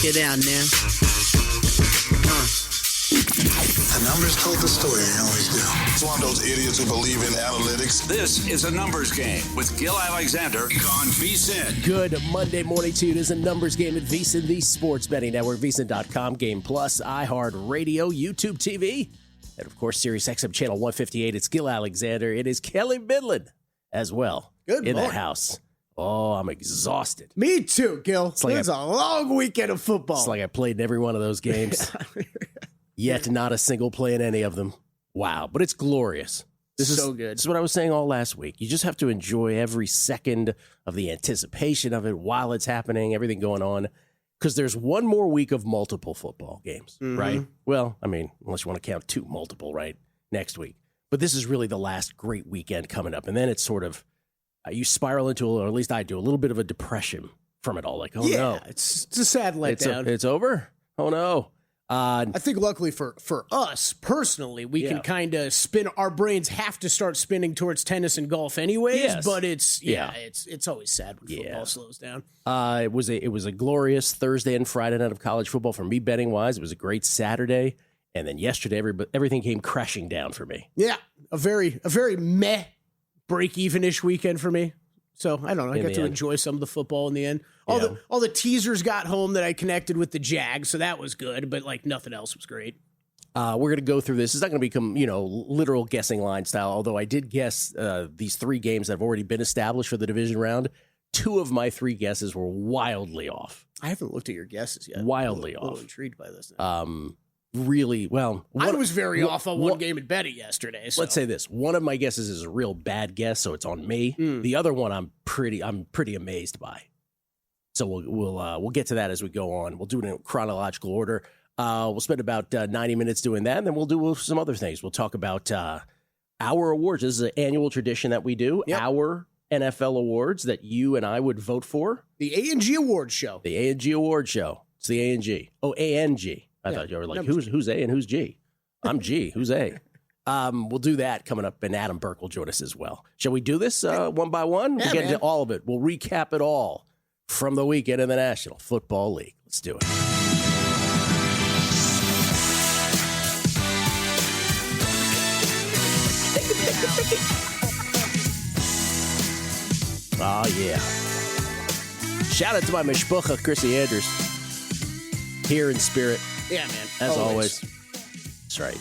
Check it out now. The numbers told the story, they always do. It's one of those idiots who believe in analytics. This is a numbers game with Gill Alexander on VSiN. Good Monday morning to you. It is a numbers game at VSiN, the sports betting network, VSiN.com, Game Plus, iHeartRadio, YouTube TV, and of course, Sirius XM Channel 158. It's Gill Alexander. It is Kelley Bydlon as well. Good in morning. the house. Oh, I'm exhausted. Me too, Gil. It's like a long weekend of football. It's like I played in every one of those games. Yet not a single play in any of them. Wow, but it's glorious. This is so good. This is what I was saying all last week. You just have to enjoy every second of the anticipation of it while it's happening, everything going on. Because there's one more week of multiple football games, right? Well, I mean, unless you want to count two multiple, right? Next week. But this is really the last great weekend coming up. And then it's sort of, you spiral into, or at least I do, a little bit of a depression from it all. Like, oh no. It's a sad letdown. It's over? Oh no. I think luckily for us personally, we can kind of spin. Our brains have to start spinning towards tennis and golf anyways. Yes. But it's always sad when football slows down. It was a glorious Thursday and Friday night of college football for me betting wise. It was a great Saturday, and then yesterday everything came crashing down for me. Yeah, a very meh break even-ish weekend for me. So I don't know. I got to enjoy some of the football in the end. All the teasers got home that I connected with the Jags, so that was good. But like nothing else was great. We're going to go through this. It's not going to become literal guessing line style. Although I did guess these three games that have already been established for the division round. Two of my three guesses were wildly off. I haven't looked at your guesses yet. Wildly off. off. A little intrigued by this now. Really well. I was very off on one game at betting yesterday. So. Let's say this: one of my guesses is a real bad guess, so it's on me. The other one, I'm pretty amazed by. So we'll get to that as we go on. We'll do it in chronological order. We'll spend about 90 minutes doing that, and then we'll do some other things. We'll talk about our awards. This is an annual tradition that we do. Yep. Our NFL awards that you and I would vote for. The A&G Awards Show. The A&G Awards Show. It's the A&G. Oh, A&G. I thought you were like, who's A and who's G? I'm G. Who's A? We'll do that coming up, and Adam Burke will join us as well. Shall we do this one by one? We'll get into all of it. We'll recap it all from the weekend in the National Football League. Let's do it. Oh, yeah. Shout out to my mishpucha, Chrissy Andrews. Here in spirit. Yeah, man. As always. That's right.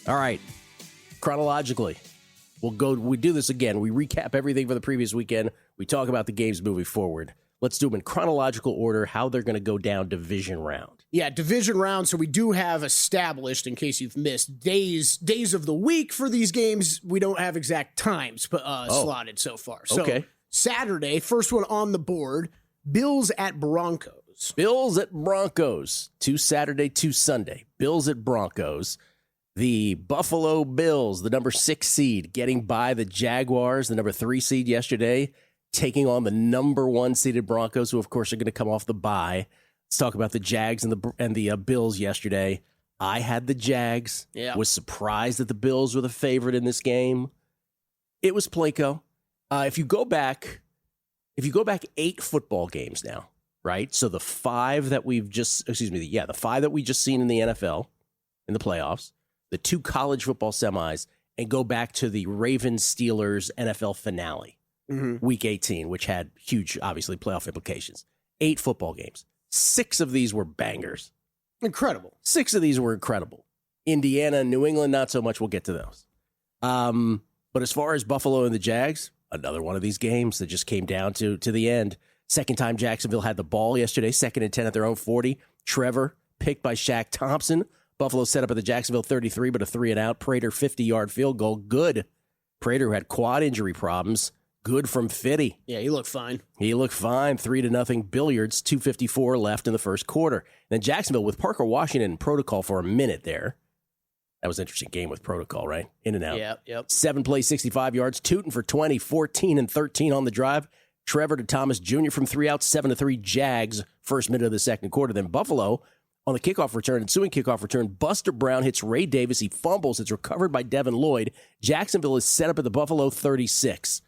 All right. Chronologically, we do this again. We recap everything for the previous weekend. We talk about the games moving forward. Let's do them in chronological order, how they're going to go down division round. Yeah, division round. So we do have established, in case you've missed, days of the week for these games. We don't have exact times slotted so far. So Saturday, first one on the board, Bills at Broncos. Bills at Broncos. 2 Saturday, 2 Sunday. Bills at Broncos. The Buffalo Bills, the number 6 seed, getting by the Jaguars, the number 3 seed yesterday, taking on the number 1 seeded Broncos, who, of course, are going to come off the bye. Let's talk about the Jags and the Bills yesterday. I had the Jags. Yeah. Was surprised that the Bills were the favorite in this game. It was Plinko. If you go back 8 football games now, right? So the 5 that we just seen in the NFL in the playoffs, the 2 college football semis, and go back to the Ravens-Steelers NFL finale, Week 18, which had huge, obviously, playoff implications. 8 football games. 6 of these were bangers. Incredible. 6 of these were incredible. Indiana and New England, not so much. We'll get to those. But as far as Buffalo and the Jags, another one of these games that just came down to the end. Second time Jacksonville had the ball yesterday, 2nd and 10 at their own 40. Trevor, picked by Shaq Thompson. Buffalo set up at the Jacksonville 33, but a 3-and-out. Prater, 50-yard field goal. Good. Prater, who had quad injury problems. Good from Fitty. Yeah, he looked fine. 3-0 Billiards, 2:54 left in the first quarter. And then Jacksonville with Parker Washington in protocol for a minute there. That was an interesting game with protocol, right? In and out. Yep. 7 plays, 65 yards. Tootin for 20, 14 and 13 on the drive. Trevor to Thomas Jr. from 3 outs, 7-3 Jags, first minute of the second quarter. Then Buffalo on the kickoff return, ensuing kickoff return, Buster Brown hits Ray Davis. He fumbles. It's recovered by Devin Lloyd. Jacksonville is set up at the Buffalo 36.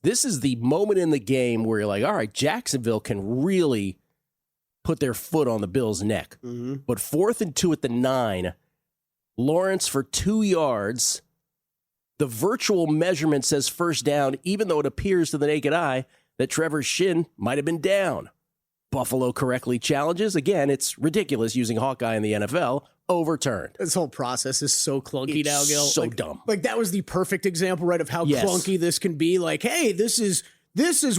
This is the moment in the game where you're like, all right, Jacksonville can really put their foot on the Bills' neck. But 4th and 2 at the 9, Lawrence for 2 yards. The virtual measurement says first down, even though it appears to the naked eye that Trevor's shin might have been down. Buffalo correctly challenges. Again, it's ridiculous using Hawkeye in the NFL. Overturned. This whole process is so clunky now, Gill. So dumb. Like that was the perfect example, right, of how clunky this can be. Like, hey, this is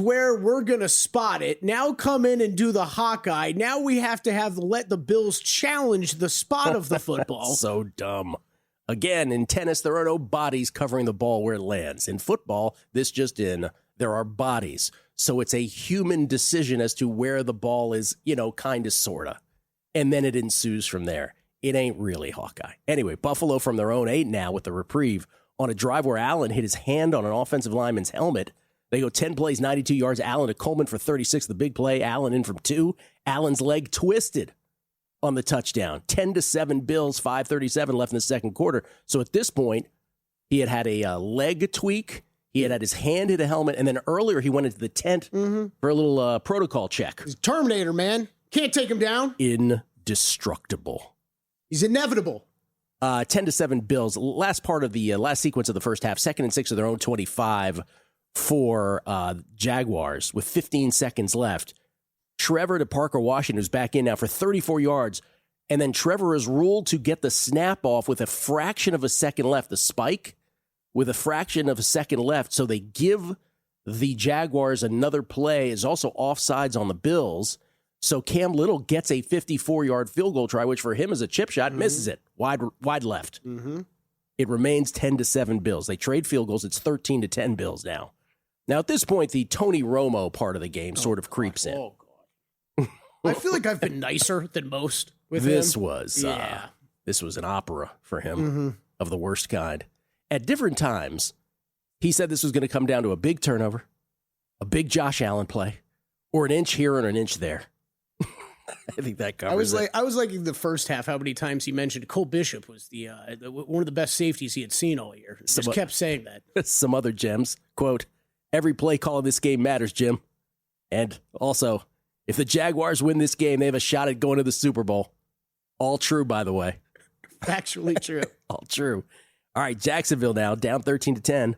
where we're going to spot it. Now come in and do the Hawkeye. Now we have to let the Bills challenge the spot of the football. So dumb. Again, in tennis, there are no bodies covering the ball where it lands. In football, there are bodies. So it's a human decision as to where the ball is, kind of, sort of. And then it ensues from there. It ain't really Hawkeye. Anyway, Buffalo from their own 8 now with the reprieve on a drive where Allen hit his hand on an offensive lineman's helmet. They go 10 plays, 92 yards. Allen to Coleman for 36, the big play. Allen in from 2. Allen's leg twisted on the touchdown. 10-7 Bills, 5:37 left in the second quarter. So at this point, he had a leg tweak. He had his hand hit a helmet. And then earlier he went into the tent for a little protocol check. He's Terminator, man. Can't take him down. Indestructible. He's inevitable. 10-7 Bills. Last part of the last sequence of the first half. 2nd and 6 of their own 25 for Jaguars with 15 seconds left. Trevor to Parker Washington, who's back in now for 34 yards. And then Trevor is ruled to get the snap off with a fraction of a second left. The spike with a fraction of a second left. So they give the Jaguars another play. Is also offsides on the Bills. So Cam Little gets a 54-yard field goal try, which for him is a chip shot, misses it. Wide left. It remains 10-7 Bills. They trade field goals. It's 13-10 Bills now. Now, at this point, the Tony Romo part of the game sort of creeps in. Oh, God. I feel like I've been nicer than most with him. This was an opera for him of the worst kind. At different times, he said this was going to come down to a big turnover, a big Josh Allen play, or an inch here and an inch there. I think that covers it. I was liking the first half, how many times he mentioned Cole Bishop was the one of the best safeties he had seen all year. Just kept saying that. Some other gems. Quote, every play call in this game matters, Jim. And also, if the Jaguars win this game, they have a shot at going to the Super Bowl. All true, by the way. Factually true. All true. All right, Jacksonville now, down 13-10.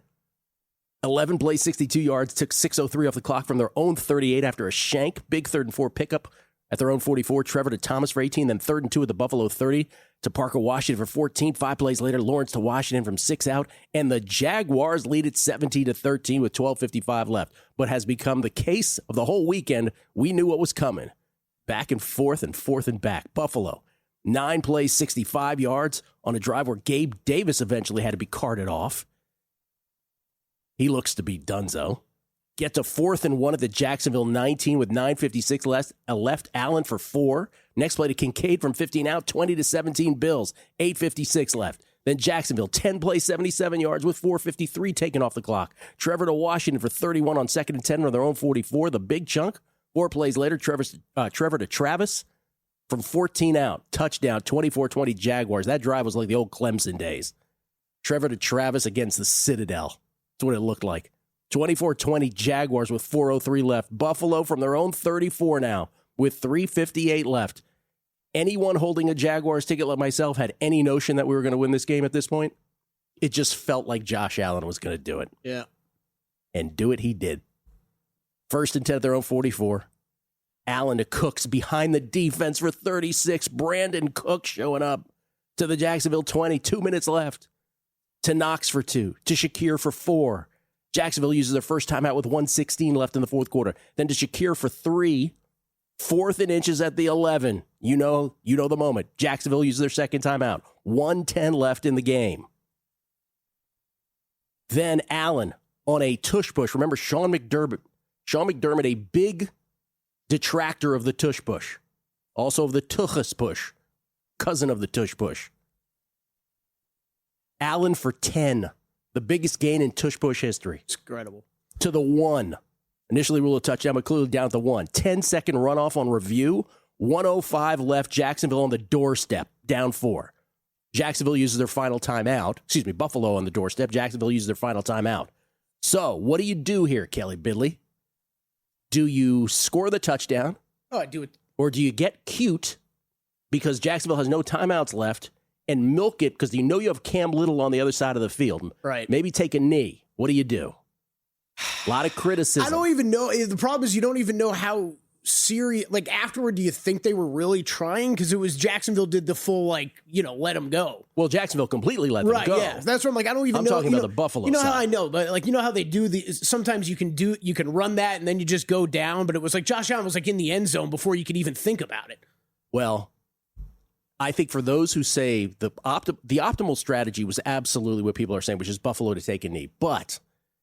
11 plays, 62 yards, took 6:03 off the clock from their own 38 after a shank. Big 3rd and 4 pickup at their own 44. Trevor to Thomas for 18, then 3rd and 2 at the Buffalo 30 to Parker Washington for 14. 5 plays later, Lawrence to Washington from 6 out. And the Jaguars lead it 17-13 with 12:55 left. But has become the case of the whole weekend. We knew what was coming. Back and forth and back. Buffalo, 9 plays, 65 yards on a drive where Gabe Davis eventually had to be carted off. He looks to be donezo. Get to 4th and 1 at the Jacksonville 19 with 9:56 left. Allen for 4. Next play to Kincaid from 15 out, 20-17 Bills, 8:56 left. Then Jacksonville, 10 plays, 77 yards with 4:53 taken off the clock. Trevor to Washington for 31 on 2nd and 10 on their own 44. The big chunk. 4 plays later, Trevor to Travis from 14 out. Touchdown, 24-20 Jaguars. That drive was like the old Clemson days. Trevor to Travis against the Citadel. That's what it looked like. 24-20 Jaguars with 4:03 left. Buffalo from their own 34 now with 3:58 left. Anyone holding a Jaguars ticket like myself had any notion that we were going to win this game at this point? It just felt like Josh Allen was going to do it. Yeah. And do it he did. 1st and 10 at their own 44. Allen to Cooks behind the defense for 36. Brandon Cooks showing up to the Jacksonville 20. 2 minutes left. To Knox for 2. To Shakir for 4. Jacksonville uses their first timeout with 1:16 left in the fourth quarter. Then to Shakir for 3. 4th and inches at the 11. You know the moment. Jacksonville uses their second timeout. 1:10 left in the game. Then Allen on a tush push. Remember Sean McDermott. Sean McDermott, a big detractor of the tush push. Also of the tuchus push. Cousin of the tush push. Allen for 10. The biggest gain in tush push history. It's incredible. To the 1. Initially ruled a touchdown, but clearly down at the 1. 10-second runoff on review. 1:05 left. Jacksonville on the doorstep. Down 4. Jacksonville uses their final timeout. Buffalo on the doorstep. Jacksonville uses their final timeout. So, what do you do here, Kelley Bydlon? Do you score the touchdown? Oh, I do it. Or do you get cute because Jacksonville has no timeouts left and milk it because you have Cam Little on the other side of the field? Right. Maybe take a knee. What do you do? A lot of criticism. I don't even know. The problem is you don't even know how serious. Like, afterward, do you think they were really trying? Because it was Jacksonville did the full, let them go. Well, Jacksonville completely let them go. Yeah. That's what I'm like, I don't even know. I'm talking about the Buffalo You know side. how I know, but you know how they do sometimes you can run that and then you just go down. But it was like Josh Allen was in the end zone before you could even think about it. Well, I think for those who say the optimal strategy was absolutely what people are saying, which is Buffalo to take a knee. But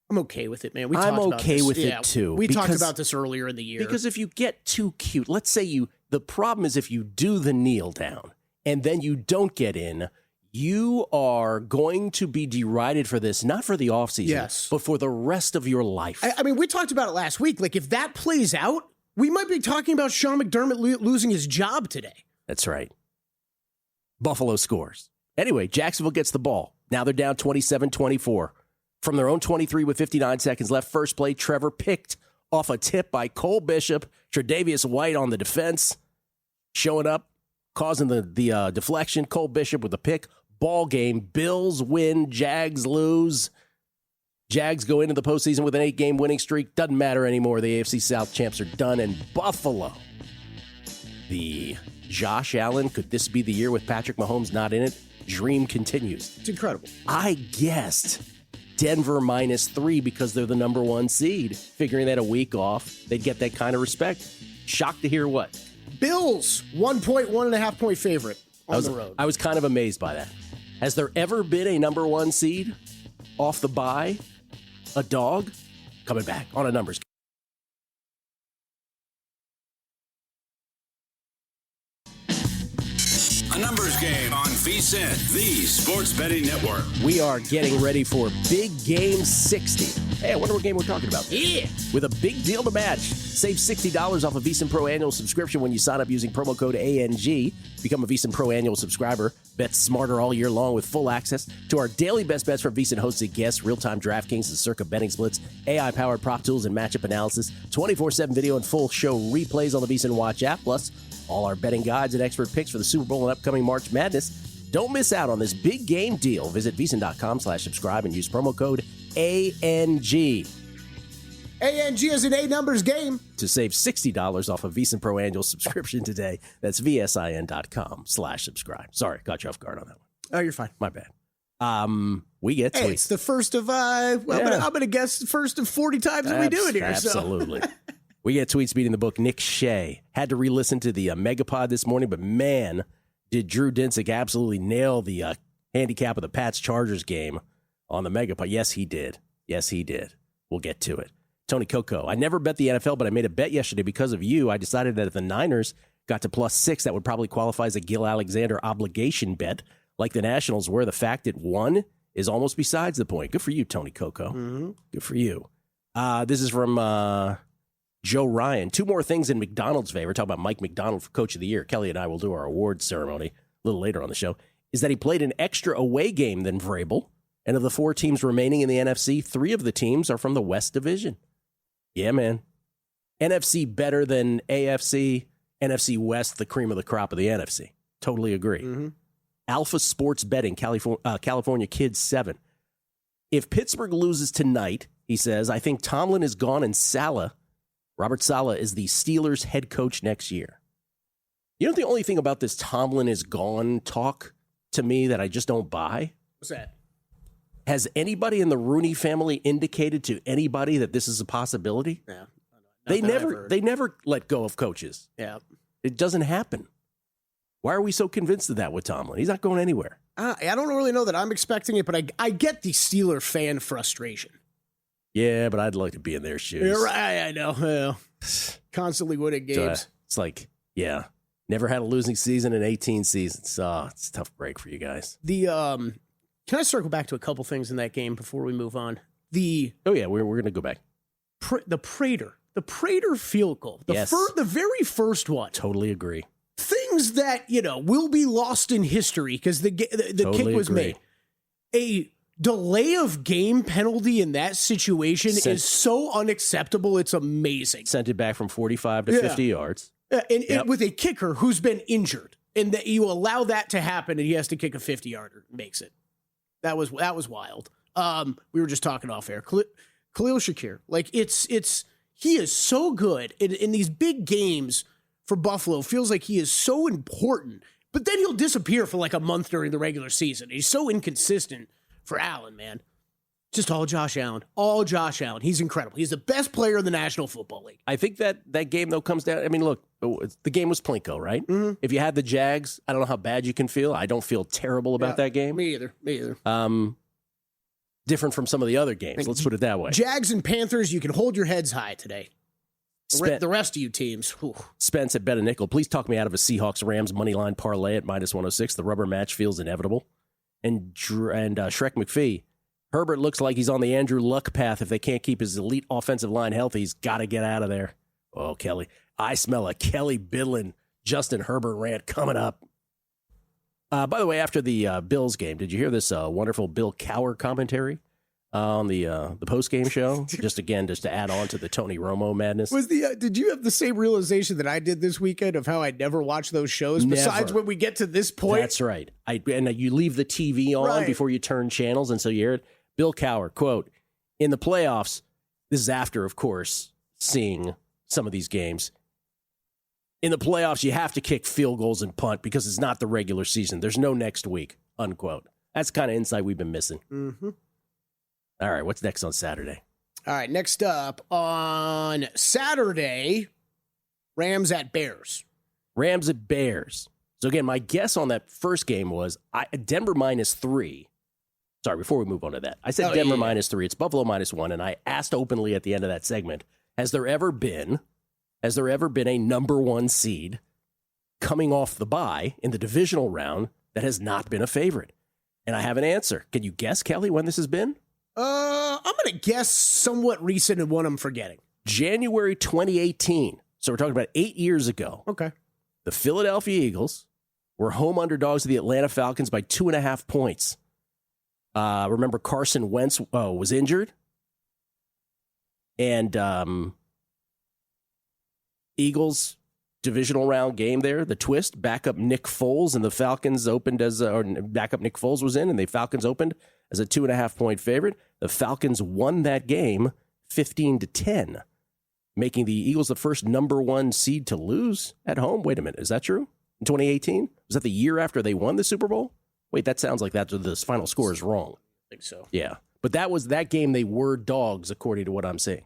I'm okay with it, man. I'm okay with it too. We talked about this earlier in the year. Because if you get too cute, let's say the problem is if you do the kneel down and then you don't get in, you are going to be derided for this, not for the offseason, but for the rest of your life. I mean, we talked about it last week. Like, if that plays out, we might be talking about Sean McDermott losing his job today. That's right. Buffalo scores. Anyway, Jacksonville gets the ball. Now they're down 27-24. From their own 23 with 59 seconds left, first play, Trevor picked off a tip by Cole Bishop. Tre'Davious White on the defense, showing up, causing the deflection. Cole Bishop with the pick. Ball game. Bills win. Jags lose. Jags go into the postseason with an 8-game winning streak. Doesn't matter anymore. The AFC South champs are done. And Buffalo, the Josh Allen, could this be the year with Patrick Mahomes not in it? Dream continues. It's incredible. I guessed Denver -3 because they're the number 1 seed. Figuring that a week off, they'd get that kind of respect. Shocked to hear what? Bills, 1.5 point favorite on the road. I was kind of amazed by that. Has there ever been a number 1 seed off the bye? A dog? Coming back on a numbers. A numbers game on VSiN, the sports betting network. We are getting ready for Big Game 60. Hey, I wonder what game we're talking about. Yeah. With a big deal to match. Save $60 off a VSiN Pro annual subscription when you sign up using promo code ANG. Become a VSiN Pro annual subscriber. Bet smarter all year long with full access to our daily best bets from VSiN hosted guests, real-time DraftKings and Circa betting splits, AI-powered prop tools and matchup analysis, 24/7 video and full show replays on the VSiN Watch app, plus all our betting guides and expert picks for the Super Bowl and upcoming March Madness. Don't miss out on this big game deal. Visit VSiN.com/subscribe and use promo code ANG. ANG is an A-numbers game. To save $60 off a VSiN Pro annual subscription today. That's VSIN.com/subscribe. Sorry, got you off guard on that one. Oh, you're fine. My bad. We get tweets. Hey, it's the first of, I'm going to guess the first of 40 times that we do it here. Absolutely. We get tweets beating the book. Nick Shea had to re-listen to the Megapod this morning, but man, did Drew Dinsick absolutely nail the handicap of the Pats-Chargers game on the Megapod. Yes, he did. Yes, he did. We'll get to it. Tony Coco, I never bet the NFL, but I made a bet yesterday because of you. I decided that if the Niners got to +6, that would probably qualify as a Gill Alexander obligation bet, like the Nationals were. The fact it won is almost besides the point. Good for you, Tony Coco. Mm-hmm. Good for you. This is from Joe Ryan. 2 more things in McDonald's favor. Talk about Mike McDonald for Coach of the Year. Kelley and I will do our awards ceremony a little later on the show. Is that he played an extra away game than Vrabel. And of the 4 teams remaining in the NFC, 3 of the teams are from the West Division. Yeah, man. NFC better than AFC. NFC West, the cream of the crop of the NFC. Totally agree. Mm-hmm. Alpha Sports Betting, California Kids 7. If Pittsburgh loses tonight, he says, I think Tomlin is gone and Robert Saleh is the Steelers head coach next year. You know the only thing about this Tomlin is gone talk to me that I just don't buy? What's that? Has anybody in the Rooney family indicated to anybody that this is a possibility? Yeah. They never let go of coaches. Yeah. It doesn't happen. Why are we so convinced of that with Tomlin? He's not going anywhere. I don't really know that I'm expecting it, but I get the Steeler fan frustration. Yeah, but I'd like to be in their shoes. You're right, I know. Well, constantly winning games. So, it's like, yeah, never had a losing season in 18 seasons. It's a tough break for you guys. Can I circle back to a couple things in that game before we move on? We're going to go back. The Prater field goal. The very first one. Totally agree. Things that, will be lost in history because the kick was made. A delay of game penalty in that situation is so unacceptable. It's amazing. Sent it back from 45 to 50 yards. And with a kicker who's been injured, and that you allow that to happen, and he has to kick a 50-yarder, makes it. That was wild. We were just talking off air. Khalil Shakir, like he is so good in these big games for Buffalo. Feels like he is so important, but then he'll disappear for like a month during the regular season. He's so inconsistent for Allen, man. Just all Josh Allen. All Josh Allen. He's incredible. He's the best player in the National Football League. I think that game, though, comes down. I mean, look, the game was Plinko, right? Mm-hmm. If you had the Jags, I don't know how bad you can feel. I don't feel terrible about that game. Me either. Different from some of the other games. Let's put it that way. Jags and Panthers, you can hold your heads high today. The rest of you teams. Whew. Spence at Bet a Nickel, please talk me out of a Seahawks-Rams moneyline parlay at -106. The rubber match feels inevitable. And Shrek McPhee, Herbert looks like he's on the Andrew Luck path. If they can't keep his elite offensive line healthy, he's got to get out of there. Oh, Kelley. I smell a Kelley Bydlon Justin Herbert rant coming up. By the way, after the Bills game, did you hear this wonderful Bill Cowher commentary on the post-game show? just to add on to the Tony Romo madness. Did you have the same realization that I did this weekend of how I never watch those shows besides when we get to this point? That's right. You leave the TV on before you turn channels, and so you hear it. Bill Cowher, quote, in the playoffs, this is after, of course, seeing some of these games. In the playoffs, you have to kick field goals and punt because it's not the regular season. There's no next week, unquote. That's the kind of insight we've been missing. Mm-hmm. All right, what's next on Saturday? All right, next up on Saturday, Rams at Bears. Rams at Bears. So again, my guess on that first game was Denver -3. Sorry, before we move on to that, I said Denver -3. It's Buffalo -1, and I asked openly at the end of that segment, has there ever been a number one seed coming off the bye in the divisional round that has not been a favorite? And I have an answer. Can you guess, Kelley, when this has been? I'm going to guess somewhat recent and one I'm forgetting. January 2018. So we're talking about 8 years ago. Okay. The Philadelphia Eagles were home underdogs to the Atlanta Falcons by 2.5 points. Remember, Carson Wentz was injured. And Eagles divisional round game there, the twist, backup Nick Foles, and the Falcons opened backup Nick Foles was in, and the Falcons opened as a 2.5-point favorite. The Falcons won that game 15-10, making the Eagles the first number one seed to lose at home. Wait a minute, is that true? In 2018? Was that the year after they won the Super Bowl? Wait, that sounds like this final score is wrong. I think so. Yeah, but that was that game. They were dogs, according to what I'm seeing.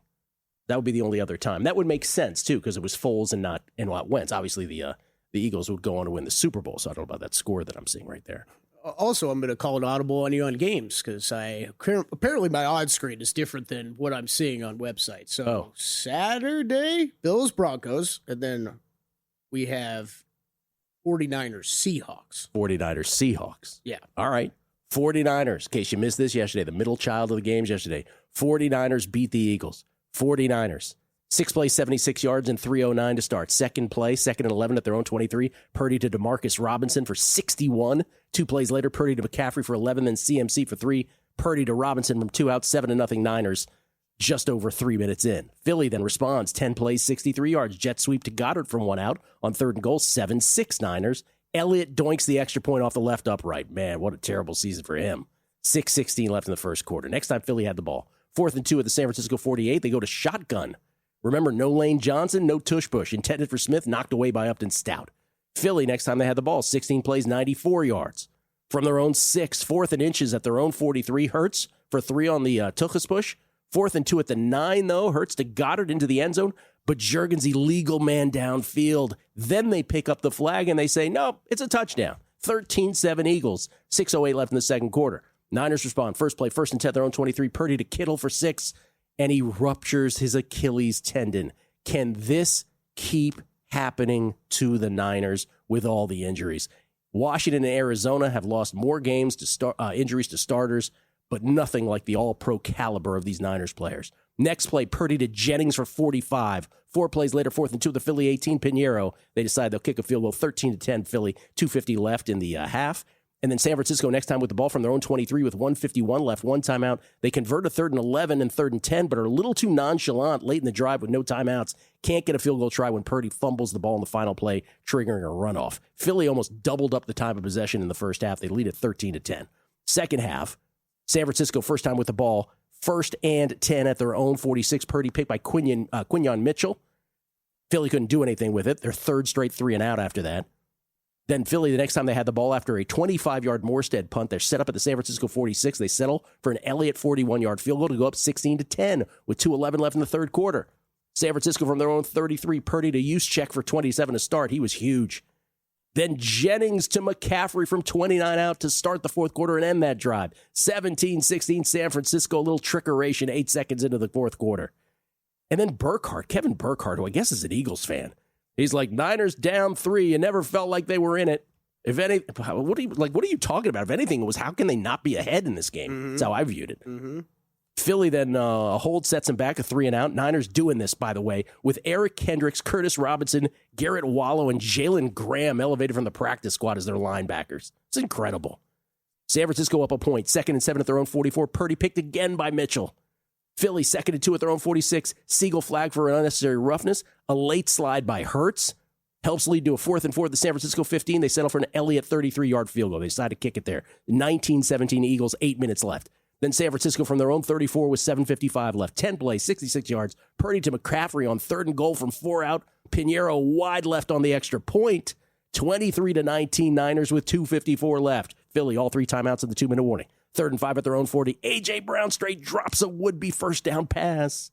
That would be the only other time. That would make sense, too, because it was Foles and not Wentz. Obviously, the Eagles would go on to win the Super Bowl, so I don't know about that score that I'm seeing right there. Also, I'm going to call an audible on you on games, because apparently my odds screen is different than what I'm seeing on websites. So Saturday, Bills-Broncos, and then we have 49ers-Seahawks. 49ers-Seahawks. Yeah. All right. 49ers, in case you missed this yesterday, the middle child of the games yesterday. 49ers beat the Eagles. 49ers, 6 plays, 76 yards, and 3:09 to start. Second play, 2nd and 11 at their own 23. Purdy to Demarcus Robinson for 61. 2 plays later, Purdy to McCaffrey for 11, then CMC for 3. Purdy to Robinson from 2 out, 7-0 Niners, just over 3 minutes in. Philly then responds, 10 plays, 63 yards. Jet sweep to Goddard from 1 out on 3rd and goal, 7-6 Niners. Elliott doinks the extra point off the left upright. Man, what a terrible season for him. 6:16 left in the first quarter. Next time Philly had the ball. 4th and 2 at the San Francisco 48. They go to shotgun. Remember, no Lane Johnson, no tush push. Intended for Smith, knocked away by Upton Stout. Philly, next time they had the ball, 16 plays, 94 yards. From their own 6, 4th and inches at their own 43. Hurts for 3 on the tuchus push. 4th and 2 at the 9, though. Hurts to Goddard into the end zone. But Juergen's illegal man downfield. Then they pick up the flag and they say, nope, it's a touchdown. 13-7 Eagles. 6:08 left in the second quarter. Niners respond. First play, 1st and 10, their own 23. Purdy to Kittle for 6, and he ruptures his Achilles tendon. Can this keep happening to the Niners with all the injuries? Washington and Arizona have lost more games to injuries to starters, but nothing like the all-pro caliber of these Niners players. Next play, Purdy to Jennings for 45. 4 plays later, 4th and 2, the Philly 18, Pinheiro. They decide they'll kick a field goal, 13-10 Philly, 2:50 left in the half. And then San Francisco next time with the ball from their own 23 with 1:51 left, one timeout. They convert a 3rd and 11 and 3rd and 10, but are a little too nonchalant late in the drive with no timeouts. Can't get a field goal try when Purdy fumbles the ball in the final play, triggering a runoff. Philly almost doubled up the time of possession in the first half. They lead at 13-10. Second half, San Francisco first time with the ball, 1st and 10 at their own 46. Purdy picked by Quinyon Mitchell. Philly couldn't do anything with it. Their 3rd straight 3-and-out after that. Then Philly, the next time they had the ball after a 25-yard Morstead punt, they're set up at the San Francisco 46. They settle for an Elliott 41-yard field goal to go up 16-10 with 2:11 left in the third quarter. San Francisco from their own 33, Purdy to Juszczyk for 27 to start. He was huge. Then Jennings to McCaffrey from 29 out to start the fourth quarter and end that drive. 17-16 San Francisco, a little trickeration 8 seconds into the fourth quarter. And then Kevin Burkhardt, who I guess is an Eagles fan, he's like, Niners down 3. You never felt like they were in it. If any, what are you talking about? If anything, it was how can they not be ahead in this game? Mm-hmm. That's how I viewed it. Mm-hmm. Philly then a hold sets them back, a 3-and-out. Niners doing this, by the way, with Eric Kendricks, Curtis Robinson, Garrett Wallow, and Jalen Graham elevated from the practice squad as their linebackers. It's incredible. San Francisco up a point, 2nd and 7 at their own 44. Purdy picked again by Mitchell. Philly 2nd and 2 at their own 46. Siegel flag for unnecessary roughness. A late slide by Hurts helps lead to a 4th and 4 at the San Francisco 15. They settle for an Elliott 33-yard field goal. They decide to kick it there. 19-17 Eagles, 8 minutes left. Then San Francisco from their own 34 with 7:55 left. 10 plays, 66 yards. Purdy to McCaffrey on 3rd and goal from 4 out. Pinheiro wide left on the extra point. 23-19 Niners with 2:54 left. Philly all 3 timeouts in the 2-minute warning. 3rd and 5 at their own 40. A.J. Brown straight drops a would-be first down pass.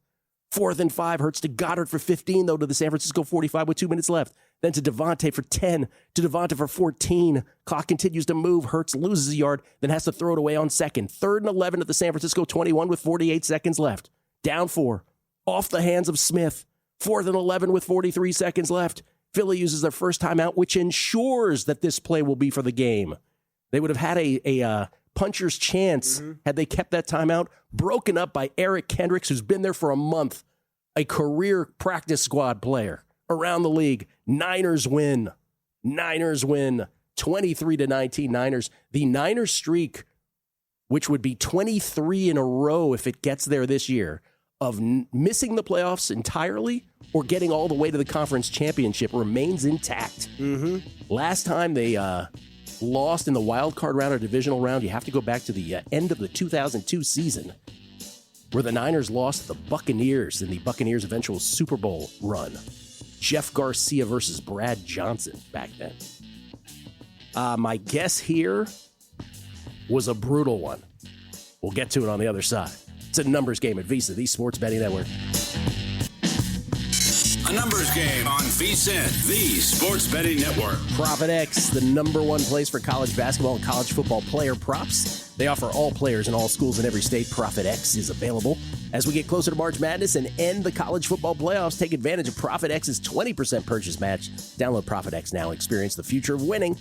4th and 5 Hurts to Goddard for 15, though, to the San Francisco 45 with 2 minutes left. Then to Devontae for 10, to Devontae for 14. Clock continues to move. Hurts loses a yard, then has to throw it away on 2nd. 3rd and 11 at the San Francisco 21 with 48 seconds left. Down 4. Off the hands of Smith. 4th and 11 with 43 seconds left. Philly uses their first timeout, which ensures that this play will be for the game. They would have had a puncher's chance had they kept that timeout. Broken up by Eric Kendricks, who's been there for a month, a career practice squad player around the league. Niners win. 23-19 Niners. The Niners streak, which would be 23 in a row if it gets there this year, of missing the playoffs entirely or getting all the way to the conference championship, remains intact. Mm-hmm. Last time they lost in the wild card round or divisional round, you have to go back to the end of the 2002 season, where the Niners lost to the Buccaneers in the Buccaneers' eventual Super Bowl run. Jeff Garcia versus Brad Johnson back then. My guess here was a brutal one. We'll get to it on the other side. It's a numbers game at Visa, the Sports Betting Network. A numbers game on VSiN, the Sports Betting Network. ProfitX, the number one place for college basketball and college football player props. They offer all players in all schools in every state. ProfitX is available. As we get closer to March Madness and end the college football playoffs, take advantage of ProfitX's 20% purchase match. Download ProfitX now and experience the future of winning.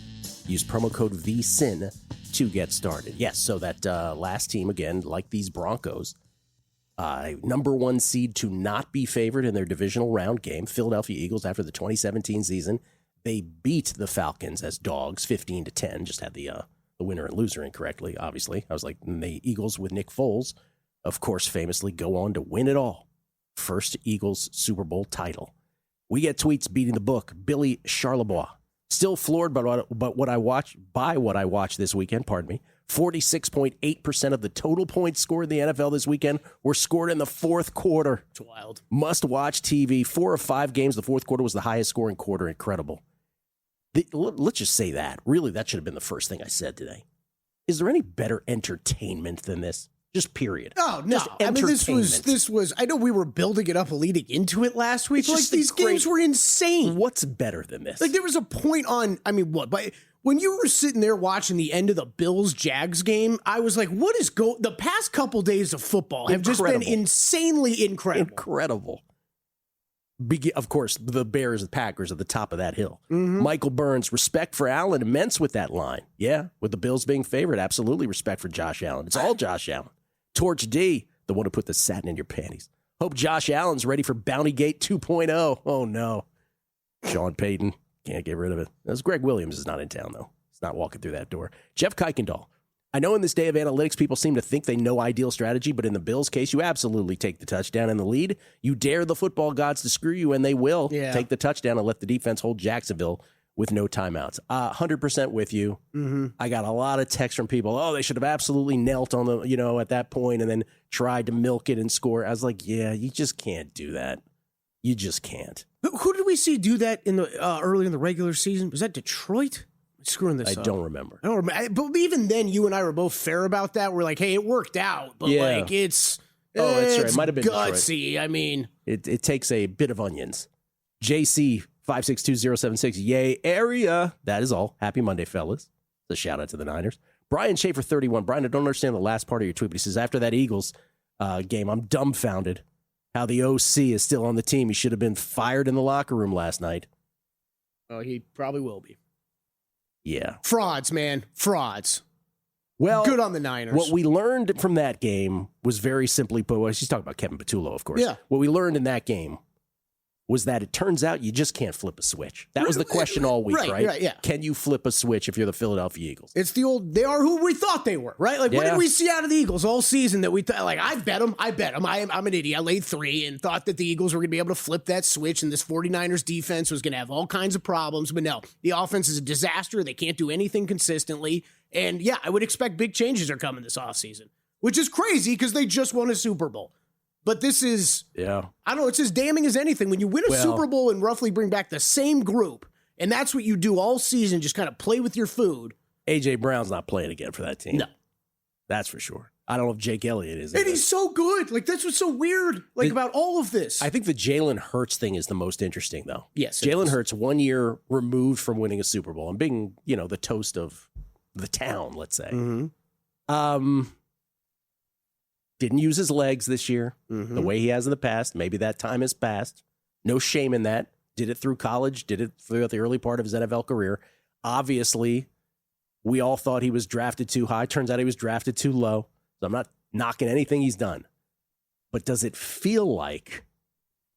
Use promo code VSiN to get started. Yes, so that last team, again, like these Broncos, number one seed to not be favored in their divisional round game, Philadelphia Eagles, after the 2017 season. They beat the Falcons as dogs 15-10. Just had the winner and loser incorrectly, obviously. I was like, the Eagles with Nick Foles, of course, famously go on to win it all. First Eagles Super Bowl title. We get tweets beating the book. Billy Charlebois. Still floored by what I watched this weekend, 46.8% of the total points scored in the NFL this weekend were scored in the fourth quarter. It's wild. Must-watch TV. 4 of 5 games, the fourth quarter was the highest scoring quarter. Incredible. Let's just say that. Really, that should have been the first thing I said today. Is there any better entertainment than this? Just period. Oh, no. I mean, this was, I know we were building it up leading into it last week. Like, these games were insane. What's better than this? Like, there was a point on, I mean, what? But when you were sitting there watching the end of the Bills-Jags game, I was like, what is the past couple days of football have just been insanely incredible. Incredible. Of course, the Bears and Packers at the top of that hill. Mm-hmm. Michael Burns, respect for Allen, immense with that line. Yeah, with the Bills being favored, absolutely respect for Josh Allen. It's all Josh Allen. Torch D, the one who put the satin in your panties. Hope Josh Allen's ready for Bountygate 2.0. Oh, no. Sean Payton, can't get rid of it. Greg Williams is not in town, though. It's not walking through that door. Jeff Kuykendall. I know in this day of analytics, people seem to think they know ideal strategy, but in the Bills' case, you absolutely take the touchdown in the lead. You dare the football gods to screw you, and they will take the touchdown and let the defense hold Jacksonville with no timeouts. 100% with you. Mm-hmm. I got a lot of texts from people, they should have absolutely knelt on the, at that point and then tried to milk it and score. I was like, yeah, you just can't do that. You just can't. Who did we see do that in the early in the regular season? Was that Detroit? I'm screwing this up. I don't remember. But even then, you and I were both fair about that. We're like, hey, it worked out, but it's that's right. It might have been gutsy. Detroit. I mean, it takes a bit of onions. JC 562076. Yay area. That is all. Happy Monday, fellas. The shout out to the Niners. Brian Schaefer 31. Brian, I don't understand the last part of your tweet, but he says after that Eagles game, I'm dumbfounded how the OC is still on the team. He should have been fired in the locker room last night. Oh, he probably will be. Yeah. Frauds, man. Frauds. Well, good on the Niners. What we learned from that game was very simply put. She's talking about Kevin Patullo, of course. Yeah. What we learned in that game was that it turns out you just can't flip a switch. That was the question all week, right? Right, yeah. Can you flip a switch if you're the Philadelphia Eagles? It's the old, they are who we thought they were, right? Like, what did we see out of the Eagles all season that we thought, like, I bet them. I'm an idiot. I laid 3 and thought that the Eagles were going to be able to flip that switch and this 49ers defense was going to have all kinds of problems. But no, the offense is a disaster. They can't do anything consistently. And yeah, I would expect big changes are coming this offseason, which is crazy because they just won a Super Bowl. But this is, I don't know, it's as damning as anything. When you win a Super Bowl and roughly bring back the same group, and that's what you do all season, just kind of play with your food. A.J. Brown's not playing again for that team. No. That's for sure. I don't know if Jake Elliott is. And he's so good. Like, that's what's so weird, about all of this. I think the Jalen Hurts thing is the most interesting, though. Yes. Jalen Hurts, 1 year removed from winning a Super Bowl and being, the toast of the town, let's say. Mm-hmm. Didn't use his legs this year the way he has in the past. Maybe that time has passed. No shame in that. Did it through college. Did it throughout the early part of his NFL career. Obviously, we all thought he was drafted too high. Turns out he was drafted too low. So I'm not knocking anything he's done. But does it feel like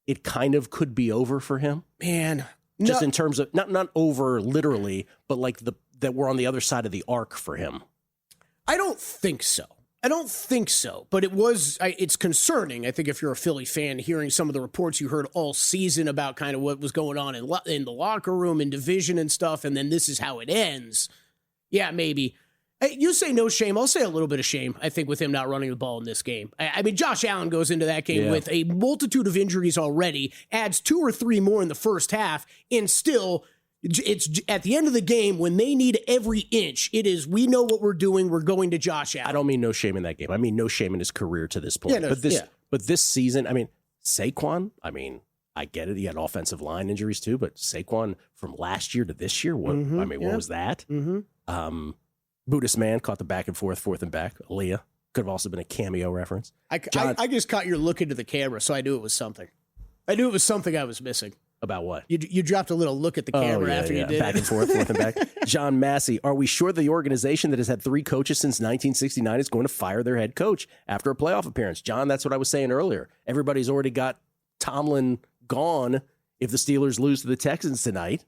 it kind of could be over for him? Man. Just in terms of, not over literally, but like that we're on the other side of the arc for him. I don't think so. But it's concerning. I think if you're a Philly fan, hearing some of the reports you heard all season about kind of what was going on in the locker room and division and stuff, and then this is how it ends. Yeah, maybe. You say no shame. I'll say a little bit of shame, I think, with him not running the ball in this game. I mean, Josh Allen goes into that game with a multitude of injuries already, adds 2 or 3 more in the first half, and still... It's at the end of the game when they need every inch. It is, we know what we're doing. We're going to Josh Allen. I don't mean no shame in that game. I mean no shame in his career to this point. But this season, I mean, Saquon, I get it. He had offensive line injuries too, but Saquon from last year to this year, what was that? Mm-hmm. Buddhist man caught the back and forth, fourth and back. Aaliyah could have also been a cameo reference. I just caught your look into the camera, so I knew it was something. I knew it was something I was missing. About what? You dropped a little look at the camera after you did back and forth and back. John Massey, are we sure the organization that has had 3 coaches since 1969 is going to fire their head coach after a playoff appearance? John, that's what I was saying earlier. Everybody's already got Tomlin gone if the Steelers lose to the Texans tonight.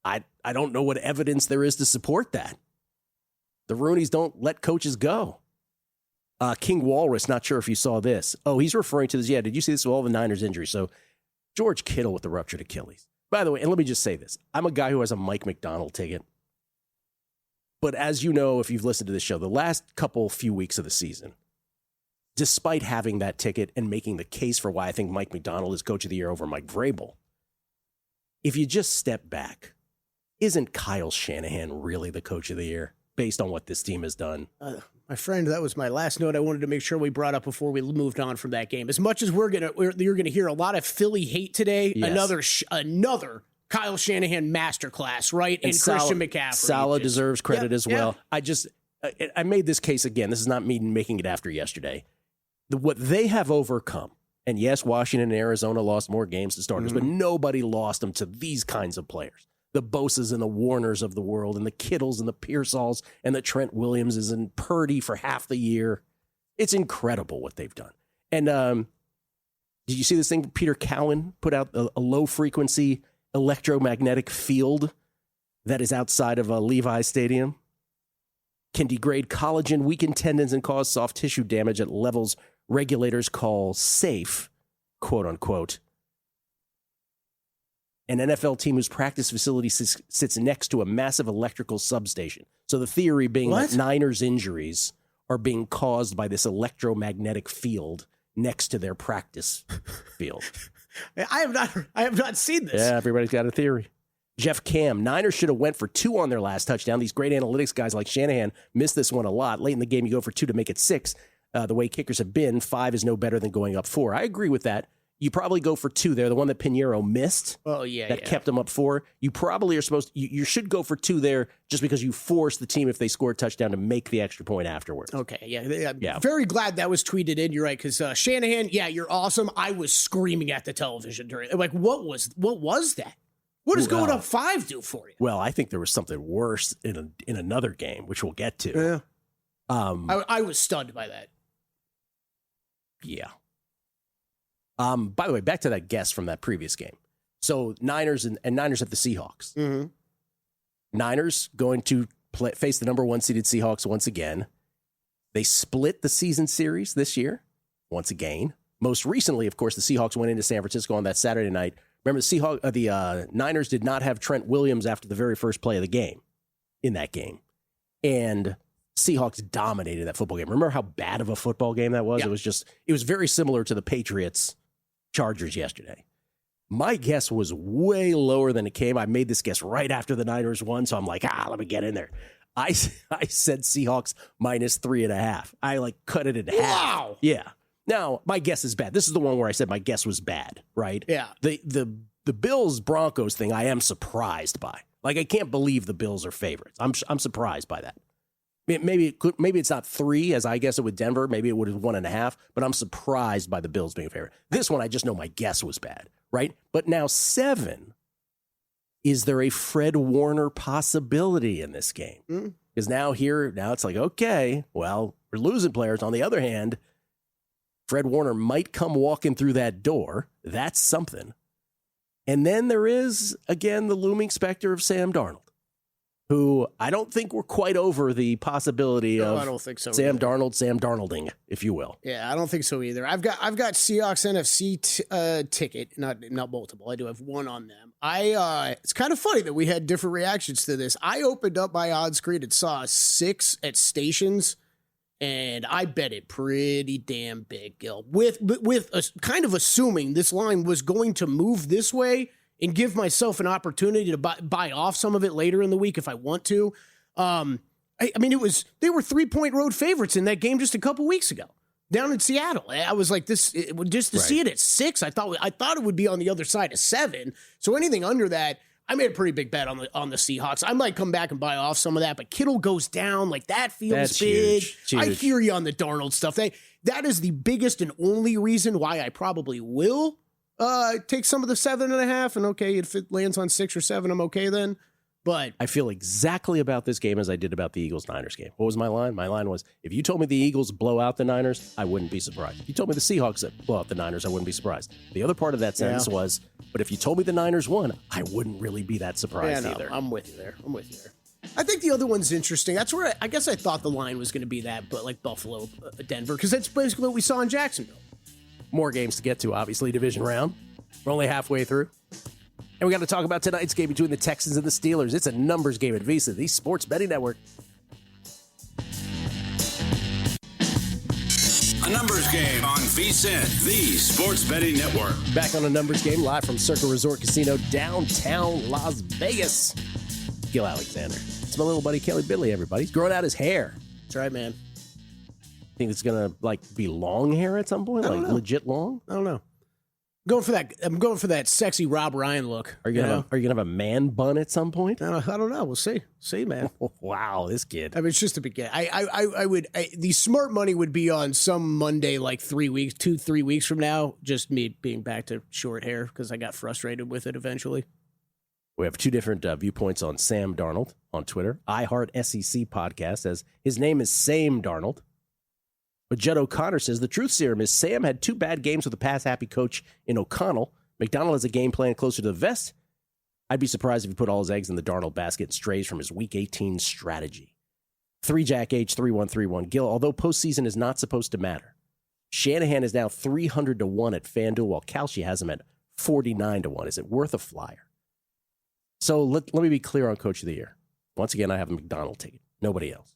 I don't know what evidence there is to support that. The Rooneys don't let coaches go. King Walrus, not sure if you saw this. Oh, he's referring to this. Yeah, did you see this with all the Niners injuries? So George Kittle with the ruptured Achilles. By the way, and let me just say this. I'm a guy who has a Mike McDonald ticket. But as you know, if you've listened to this show, the last few weeks of the season, despite having that ticket and making the case for why I think Mike McDonald is coach of the year over Mike Vrabel, if you just step back, isn't Kyle Shanahan really the coach of the year based on what this team has done? My friend, that was my last note I wanted to make sure we brought up before we moved on from that game. As much as you're going to hear a lot of Philly hate today, yes. another Kyle Shanahan masterclass, right? And Christian McCaffrey. Saleh deserves credit as well. I made this case again. This is not me making it after yesterday. What they have overcome, and yes, Washington and Arizona lost more games to starters, but nobody lost them to these kinds of players. The Bosas and the Warners of the world, and the Kittles and the Pearsalls and the Trent Williamses and Purdy for half the year. It's incredible what they've done. And did you see this thing Peter Cowan put out, a low-frequency electromagnetic field that is outside of a Levi's Stadium can degrade collagen, weaken tendons, and cause soft tissue damage at levels regulators call safe, quote unquote. An NFL team whose practice facility sits next to a massive electrical substation. So the theory being that Niners injuries are being caused by this electromagnetic field next to their practice field. I have not seen this. Yeah, everybody's got a theory. Jeff Cam, Niners should have went for 2 on their last touchdown. These great analytics guys like Shanahan missed this one a lot. Late in the game, you go for 2 to make it 6. The way kickers have been, 5 is no better than going up 4. I agree with that. You probably go for 2 there. The one that Pinheiro missed. Oh, yeah. That kept them up 4. You probably are supposed to, you should go for 2 there just because you force the team, if they score a touchdown, to make the extra point afterwards. Okay, yeah. Very glad that was tweeted in. You're right, because Shanahan, you're awesome. I was screaming at the television during, like, what was that? What does going up 5 do for you? Well, I think there was something worse in another game, which we'll get to. Yeah. I was stunned by that. Yeah. By the way, back to that guess from that previous game. So Niners and Niners at the Seahawks. Mm-hmm. Niners going to face the number 1 seeded Seahawks once again. They split the season series this year once again. Most recently, of course, the Seahawks went into San Francisco on that Saturday night. Remember, the Niners did not have Trent Williams after the very first play of the game in that game. And Seahawks dominated that football game. Remember how bad of a football game that was? Yeah. It was very similar to the Patriots Chargers yesterday. My guess was way lower than it came. I made this guess right after the Niners won, so I'm like, let me get in there. I said Seahawks minus 3.5. I cut it in half. Wow. Yeah. Now, my guess is bad. This is the one where I said my guess was bad, right? Yeah. The Bills-Broncos thing I am surprised by. I can't believe the Bills are favorites. I'm surprised by that. Maybe it's not 3 as I guess it with Denver. Maybe it would have 1.5, but I'm surprised by the Bills being a favorite. This one, I just know my guess was bad, right? But now 7, is there a Fred Warner possibility in this game? Because now it's like, okay, well, we're losing players. On the other hand, Fred Warner might come walking through that door. That's something. And then there is, again, the looming specter of Sam Darnold, who I don't think we're quite over the possibility of I don't think so Sam Darnolding, if you will. Yeah, I don't think so either. I've got Seahawks NFC ticket, not multiple. I do have 1 on them. It's kind of funny that we had different reactions to this. I opened up my odds screen and saw 6 at stations, and I bet it pretty damn big, Gill. With kind of assuming this line was going to move this way and give myself an opportunity to buy off some of it later in the week if I want to. I mean, they were 3-point road favorites in that game just a couple weeks ago down in Seattle. I was like, see it at 6. I thought it would be on the other side of 7. So anything under that, I made a pretty big bet on the Seahawks. I might come back and buy off some of that, but Kittle goes down. That feels That's big. Huge. I hear you on the Darnold stuff. That is the biggest and only reason why I probably will take some of the 7.5. And okay, if it lands on 6 or 7, I'm okay then. But I feel exactly about this game as I did about the Eagles-Niners game. What was my line? My line was, if you told me the Eagles blow out the Niners, I wouldn't be surprised. If you told me the Seahawks blow out the Niners, I wouldn't be surprised. The other part of that sentence was, but if you told me the Niners won, I wouldn't really be that surprised either. I'm with you there. I think the other one's interesting. That's where I guess I thought the line was going to be that, but Buffalo, Denver, because that's basically what we saw in Jacksonville. More games to get to, obviously, division round. We're only halfway through. And we got to talk about tonight's game between the Texans and the Steelers. It's a numbers game at Visa, the sports betting network. A numbers game on VSiN, the sports betting network. Back on a numbers game live from Circa Resort Casino, downtown Las Vegas. Gill Alexander. It's my little buddy Kelley Bydlon, everybody. He's growing out his hair. That's right, man. Think it's going to be long hair at some point? Legit long? I don't know. I'm going for that sexy Rob Ryan look. Are you gonna have a man bun at some point? I don't know. We'll see. Man. Wow, this kid. I mean, it's just a beginning. The smart money would be on some Monday, 3 weeks from now. Just me being back to short hair because I got frustrated with it eventually. We have 2 different viewpoints on Sam Darnold on Twitter. iHeart SEC podcast says his name is Sam Darnold. But Judd O'Connor says the truth serum is Sam had 2 bad games with a pass-happy coach in O'Connell. McDonald has a game plan closer to the vest. I'd be surprised if he put all his eggs in the Darnold basket and strays from his Week 18 strategy. 3 Jack H, 3131 Gill. Although postseason is not supposed to matter, Shanahan is now 300-1 at FanDuel, while Kalshi has him at 49-1. Is it worth a flyer? So let me be clear on Coach of the Year. Once again, I have a McDonald ticket. Nobody else.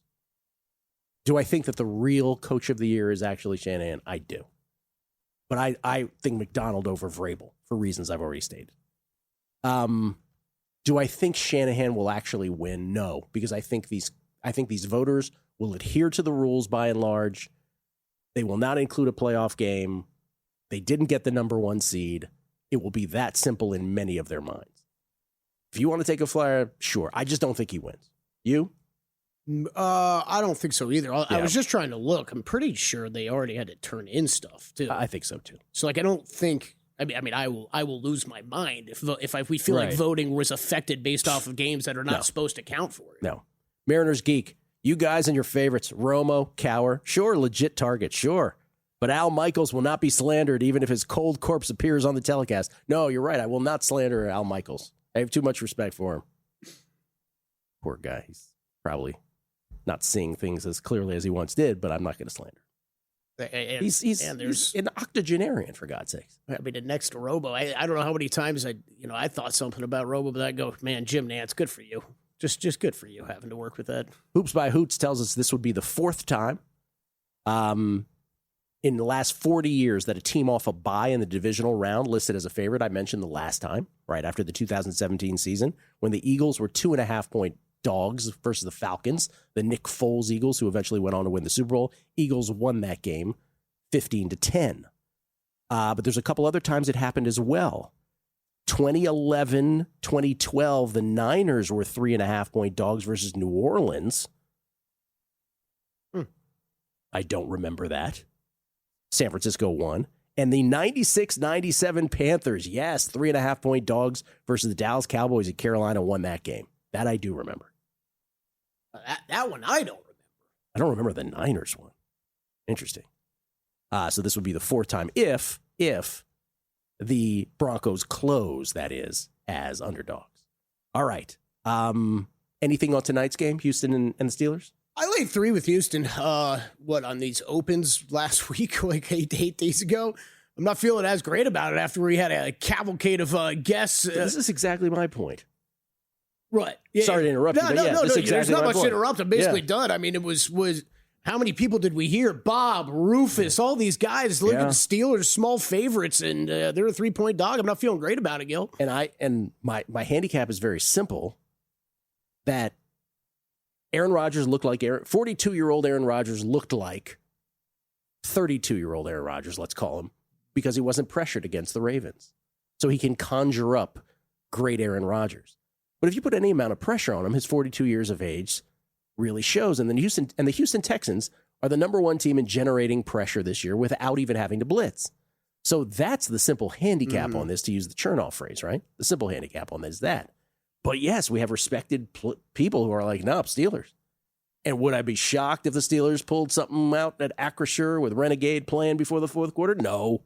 Do I think that the real Coach of the Year is actually Shanahan? I do. But I think McDonald over Vrabel for reasons I've already stated. Do I think Shanahan will actually win? No, because I think these voters will adhere to the rules by and large. They will not include a playoff game. They didn't get the number 1 seed. It will be that simple in many of their minds. If you want to take a flyer, sure. I just don't think he wins. You? I don't think so either. I was just trying to look. I'm pretty sure they already had to turn in stuff too. I think so too. So I don't think. I will lose my mind if we feel like voting was affected based off of games that are not supposed to count for it. No. Mariners Geek, you guys and your favorites, Romo, Cowher, sure, legit target, sure. But Al Michaels will not be slandered even if his cold corpse appears on the telecast. No, you're right. I will not slander Al Michaels. I have too much respect for him. Poor guy. He's probably not seeing things as clearly as he once did, but I'm not going to slander. He's an octogenarian, for God's sakes. The next to Robo, I don't know how many times I thought something about Robo, but I go, man, Jim Nantz, good for you. Just good for you having to work with that. Hoops by Hoots tells us this would be the 4th time in the last 40 years that a team off a bye in the divisional round listed as a favorite. I mentioned the last time, right after the 2017 season, when the Eagles were 2.5-point dogs versus the Falcons, the Nick Foles Eagles, who eventually went on to win the Super Bowl. Eagles won that game 15-10. But there's a couple other times it happened as well. 2011, 2012, the Niners were 3.5-point dogs versus New Orleans. I don't remember that. San Francisco won. And the 96-97 Panthers, yes, 3.5-point dogs versus the Dallas Cowboys at Carolina, won that game. That I do remember. That one I don't remember. I don't remember the Niners one. Interesting. So this would be the 4th time if the Broncos close, that is, as underdogs. All right. Anything on tonight's game, Houston and the Steelers? I laid 3 with Houston. On these opens last week, like 8 days ago. I'm not feeling as great about it after we had a cavalcade of guests. This is exactly my point. Right. Yeah. Sorry to interrupt you, but exactly there's not much to interrupt. I'm basically done. It was how many people did we hear? Bob, Rufus, all these guys look at the Steelers, small favorites, and they're a 3-point dog. I'm not feeling great about it, Gil. And my handicap is very simple. That Aaron Rodgers looked like 42-year-old Aaron Rodgers looked like 32-year-old Aaron Rodgers, let's call him, because he wasn't pressured against the Ravens. So he can conjure up great Aaron Rodgers. But if you put any amount of pressure on him, his 42 years of age really shows. And the Houston Texans are the number 1 team in generating pressure this year without even having to blitz. So that's the simple handicap on this, to use the Chernoff phrase, right? The simple handicap on this is that. But yes, we have respected people who are like, no, Steelers. And would I be shocked if the Steelers pulled something out at Acrisure with Renegade playing before the 4th quarter? No.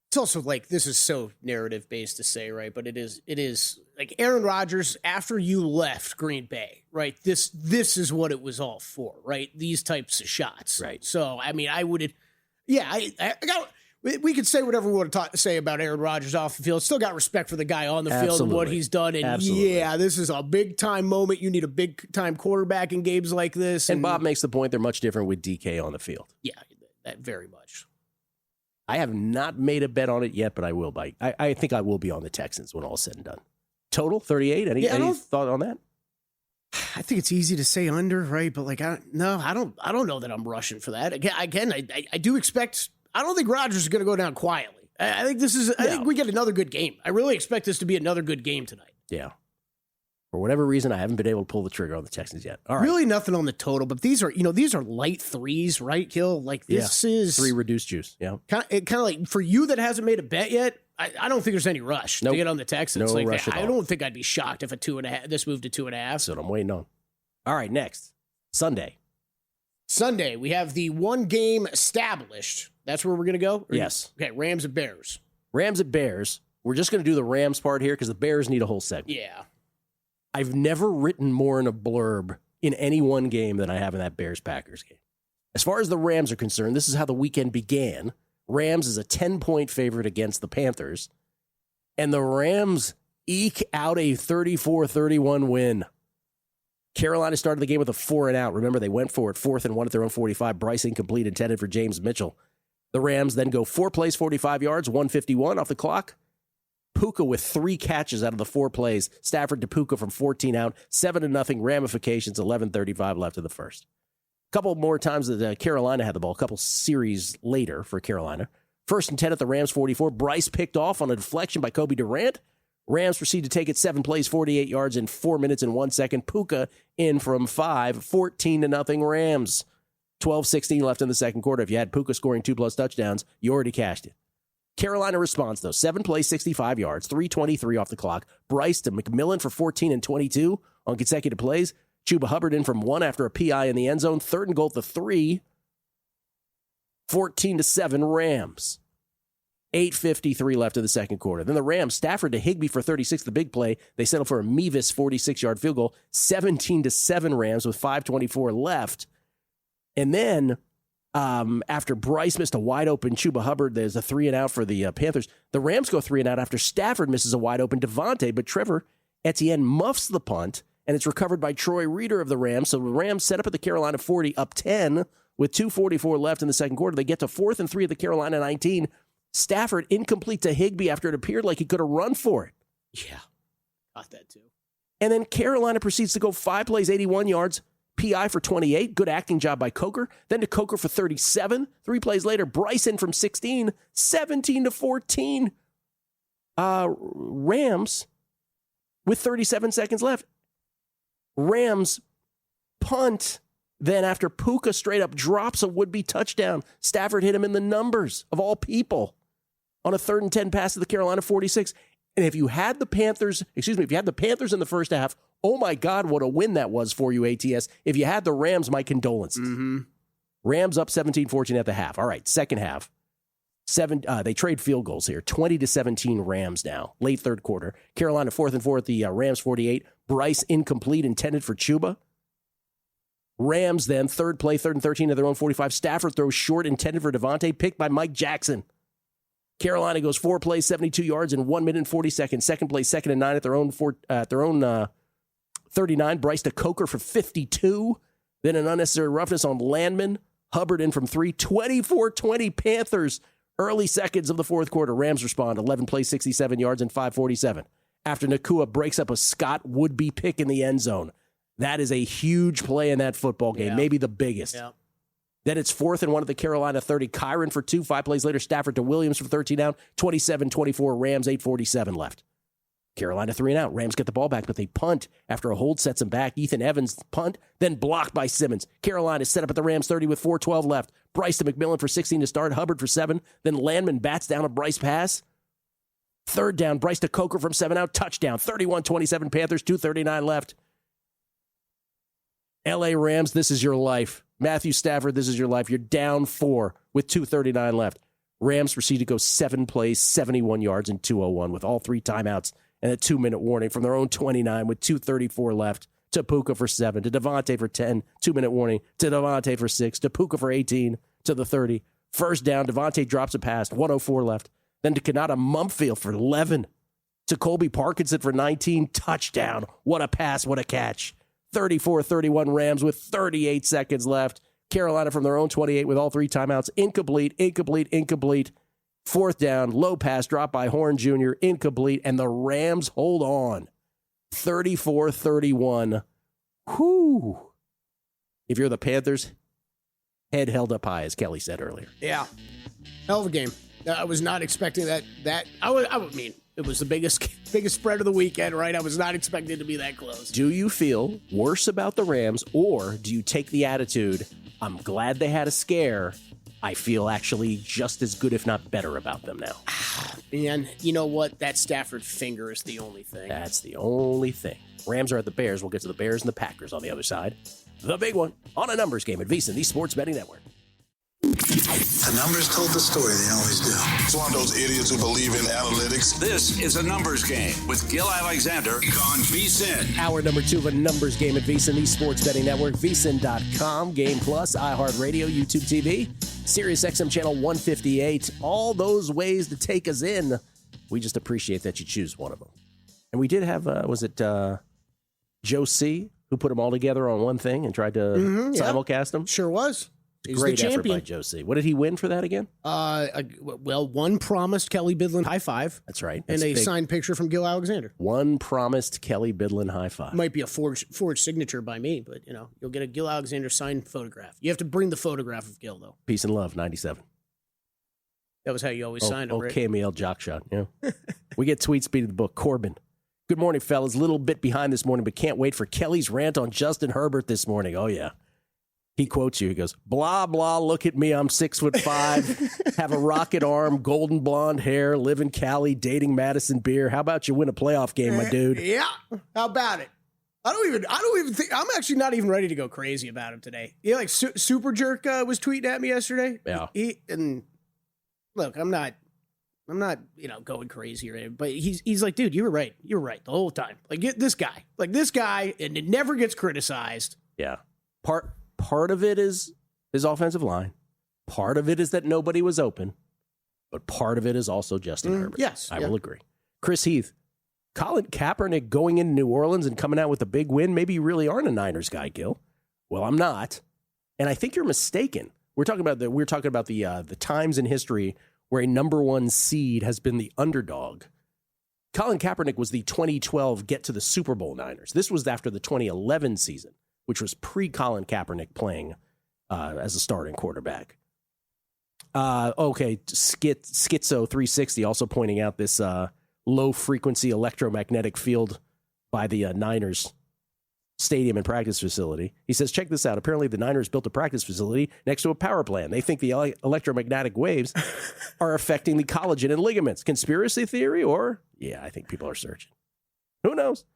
It's also like, this is so narrative based to say, right? But it is like Aaron Rodgers, after you left Green Bay, right? This is what it was all for, right? These types of shots. Right. So, I got, we could say whatever we want to say about Aaron Rodgers off the field. Still got respect for the guy on the field and what he's done. And this is a big time moment. You need a big time quarterback in games like this. And Bob makes the point they're much different with DK on the field. Yeah, that very much. I have not made a bet on it yet, but I will. I think I will be on the Texans when all is said and done. Total 38. Any thought on that? I think it's easy to say under, right? But I don't know that I'm rushing for that. Again, I do expect. I don't think Rodgers is going to go down quietly. I think this is. I think we get another good game. I really expect this to be another good game tonight. Yeah. For whatever reason, I haven't been able to pull the trigger on the Texans yet. All right. Really nothing on the total, but these are light 3s, right, Gill? Like this is 3 reduced juice. Yeah. Kind of like for you that hasn't made a bet yet. I don't think there's any rush to get on the Texans. No rush at all. I don't think I'd be shocked if this moved to 2.5. That's what I'm waiting on. All right, next Sunday, we have the 1 game established. That's where we're gonna go. Yes. Okay. Rams at Bears. Rams at Bears. we're just going to do the Rams part here because the Bears need a whole segment. Yeah. I've never written more in a blurb in any one game than I have in that Bears-Packers game. As far as the Rams are concerned, this is how the weekend began. Rams is a 10-point favorite against the Panthers, and the Rams eke out a 34-31 win. Carolina started the game with a 4-and-out. Remember, they went for it, 4th and 1 at their own 45. Bryce incomplete, intended for James Mitchell. The Rams then go 4 plays, 45 yards, 1:51 off the clock. Puka with 3 catches out of the 4 plays. Stafford to Puka from 14 out, 7-0 ramifications, 11:35 left in the first. A couple more times that Carolina had the ball, a couple series later for Carolina. 1st and 10 at the Rams 44. Bryce picked off on a deflection by Kobe Durant. Rams proceed to take it 7 plays, 48 yards in 4 minutes and 1 second. Puka in from 5, 14-0 Rams. 12:16 left in the second quarter. If you had Puka scoring 2+ touchdowns, you already cashed it. Carolina responds, though. 7 plays, 65 yards, 3:23 off the clock. Bryce to McMillan for 14 and 22 on consecutive plays. Chuba Hubbard in from 1 after a PI in the end zone. 3rd and goal to 3. 14-7 Rams. 8:53 left in the second quarter. Then the Rams, Stafford to Higbee for 36, the big play. They settle for a Mevis 46-yard field goal. 17-7 Rams with 5:24 left. And then after Bryce missed a wide-open Chuba Hubbard, there's a 3-and-out for the Panthers. The Rams go 3-and-out after Stafford misses a wide-open Devontae, but Trevor Etienne muffs the punt, and it's recovered by Troy Reeder of the Rams. So the Rams set up at the Carolina 40, up 10 with 2:44 left in the second quarter. They get to 4th and 3 at the Carolina 19. Stafford incomplete to Higbee after it appeared like he could have run for it. Yeah, got that too. And then Carolina proceeds to go 5 plays, 81 yards. PI for 28. Good acting job by Coker. Then to Coker for 37. 3 plays later, Bryson from 16. 17-14. Rams with 37 seconds left. Rams punt. Then after Puka straight up drops a would-be touchdown, Stafford hit him in the numbers of all people on a 3rd and 10 pass to the Carolina 46. And if you had the Panthers in the first half, oh my God, what a win that was for you, ATS. If you had the Rams, my condolences. Mm-hmm. Rams up 17-14 at the half. All right, second half. They trade field goals here. 20-17 Rams now. Late third quarter. Carolina 4th and 4 at the Rams 48. Bryce incomplete, intended for Chuba. Rams then, 3rd play, 3rd and 13 at their own 45. Stafford throws short, intended for Devontae, picked by Mike Jackson. Carolina goes 4 plays, 72 yards in 1 minute and 40 seconds. 2nd play, 2nd and 9 at their own 39. Bryce to Coker for 52. Then an unnecessary roughness on Landman. Hubbard in from 3. 24-20 Panthers. Early seconds of the fourth quarter. Rams respond. 11 plays, 67 yards and 5:47. After Nakua breaks up a Scott would-be pick in the end zone. That is a huge play in that football game. Maybe the biggest. Yeah. Then it's 4th and 1 at the Carolina 30. Kyron for 2. 5 plays later, Stafford to Williams for 13 out. 27-24 Rams, 8:47 left. Carolina 3 and out. Rams get the ball back, but they punt after a hold sets them back. Ethan Evans punt, then blocked by Simmons. Carolina set up at the Rams 30 with 4:12 left. Bryce to McMillan for 16 to start. Hubbard for 7. Then Landman bats down a Bryce pass. 3rd down. Bryce to Coker from 7 out. Touchdown. 31-27 Panthers. 2:39 left. LA Rams, this is your life. Matthew Stafford, this is your life. You're down 4 with 2:39 left. Rams proceed to go 7 plays, 71 yards, and 2:01 with all 3 timeouts and a 2-minute warning from their own 29 with 2:34 left. To Puka for 7, to Devontae for 10, 2-minute warning, to Devontae for 6, to Puka for 18, to the 30. First down, Devontae drops a pass, 1:04 left. Then to Kanata Mumpfield for 11, to Colby Parkinson for 19, touchdown. What a pass, what a catch. 34-31 Rams with 38 seconds left. Carolina from their own 28 with all 3 timeouts. Incomplete. 4th down, low pass dropped by Horn Jr., incomplete, and the Rams hold on. 34-31. Whew. If you're the Panthers, head held up high, as Kelley said earlier. Yeah. Hell of a game. I was not expecting that. I mean, it was the biggest spread of the weekend, right? I was not expecting it to be that close. Do you feel worse about the Rams, or do you take the attitude, I'm glad they had a scare, I feel actually just as good, if not better, about them now? Man, you know what? That Stafford finger is the only thing. That's the only thing. Rams are at the Bears. We'll get to the Bears and the Packers on the other side. The big one on a numbers game at VSiN, the Sports Betting Network. The numbers told the story. They always do. It's one of those idiots who believe in analytics. This is a numbers game with Gill Alexander on VSiN. Hour number 2 of a numbers game at VSiN, the sports betting network, VSiN.com, Game Plus, iHeartRadio, YouTube TV, Sirius XM channel 158. All those ways to take us in. We just appreciate that you choose one of them. And we did have, was it Joe C., who put them all together on one thing and tried to simulcast them? Sure was. He's Great the champion. effort by Joe C. What did he win for that again? Well, one promised Kelley Bydlon high five. That's right. That's and a signed picture from Gill Alexander. One promised Kelley Bydlon high five. Might be a forged signature by me, but you'll get a Gill Alexander signed photograph. You have to bring the photograph of Gill though. Peace and love, 97. That was how you always signed him, right? KML jock shot. Yeah. We get tweet speed of the book. Corbin. Good morning, fellas. Little bit behind this morning, but can't wait for Kelly's rant on Justin Herbert this morning. Oh yeah. He quotes you. He goes, blah, blah, look at me. I'm 6'5", have a rocket arm, golden blonde hair, live in Cali, dating Madison Beer. How about you win a playoff game, my dude? Yeah. How about it? I don't even think, I'm actually not even ready to go crazy about him today. Yeah, like Super Jerk was tweeting at me yesterday. Yeah. And look, I'm not, going crazy or anything, but he's like, dude, you were right. You were right the whole time. Like this guy, and it never gets criticized. Yeah. Part of it is his offensive line. Part of it is that nobody was open. But part of it is also Justin Herbert. Yes. I will agree. Chris Heath, Colin Kaepernick going into New Orleans and coming out with a big win. Maybe you really aren't a Niners guy, Gill. Well, I'm not. And I think you're mistaken. We're talking about the times in history where a number one seed has been the underdog. Colin Kaepernick was the 2012 get to the Super Bowl Niners. This was after the 2011 season, which was pre-Colin Kaepernick playing as a starting quarterback. Schizo 360 also pointing out this low-frequency electromagnetic field by the Niners stadium and practice facility. He says, check this out. Apparently, the Niners built a practice facility next to a power plant. They think the electromagnetic waves are affecting the collagen and ligaments. Conspiracy theory or, yeah, I think people are searching. Who knows?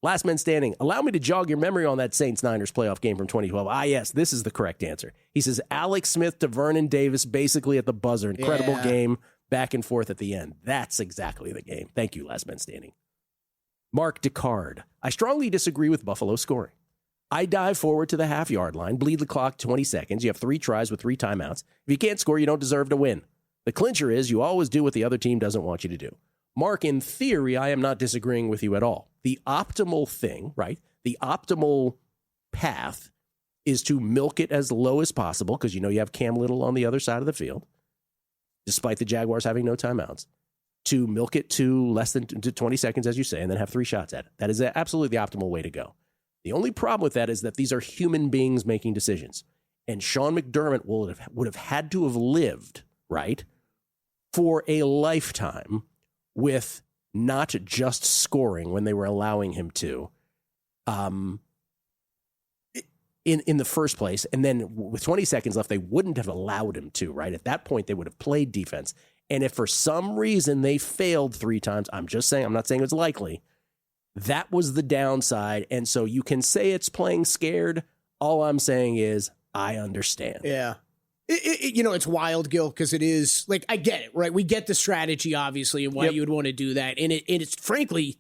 Last man standing. Allow me to jog your memory on that Saints-Niners playoff game from 2012. Yes, this is the correct answer. He says Alex Smith to Vernon Davis basically at the buzzer. Incredible game, back and forth at the end. That's exactly the game. Thank you, last man standing. Mark Descard. I strongly disagree with Buffalo scoring. I dive forward to the half-yard line, bleed the clock 20 seconds. You have 3 tries with 3 timeouts. If you can't score, you don't deserve to win. The clincher is you always do what the other team doesn't want you to do. Mark, in theory, I am not disagreeing with you at all. The optimal thing, right? The optimal path is to milk it as low as possible because you have Cam Little on the other side of the field, despite the Jaguars having no timeouts, to milk it to less than 20 seconds, as you say, and then have 3 shots at it. That is absolutely the optimal way to go. The only problem with that is that these are human beings making decisions. And Sean McDermott would have had to have lived, right, for a lifetime with not just scoring when they were allowing him to in the first place. And then with 20 seconds left, they wouldn't have allowed him to, right? At that point, they would have played defense. And if for some reason they failed 3 times, I'm not saying it's likely, that was the downside. And so you can say it's playing scared. All I'm saying is I understand. Yeah. It's wild, Gil, because it is, like, I get it, right? We get the strategy, obviously, and why you would want to do that. And it's frankly,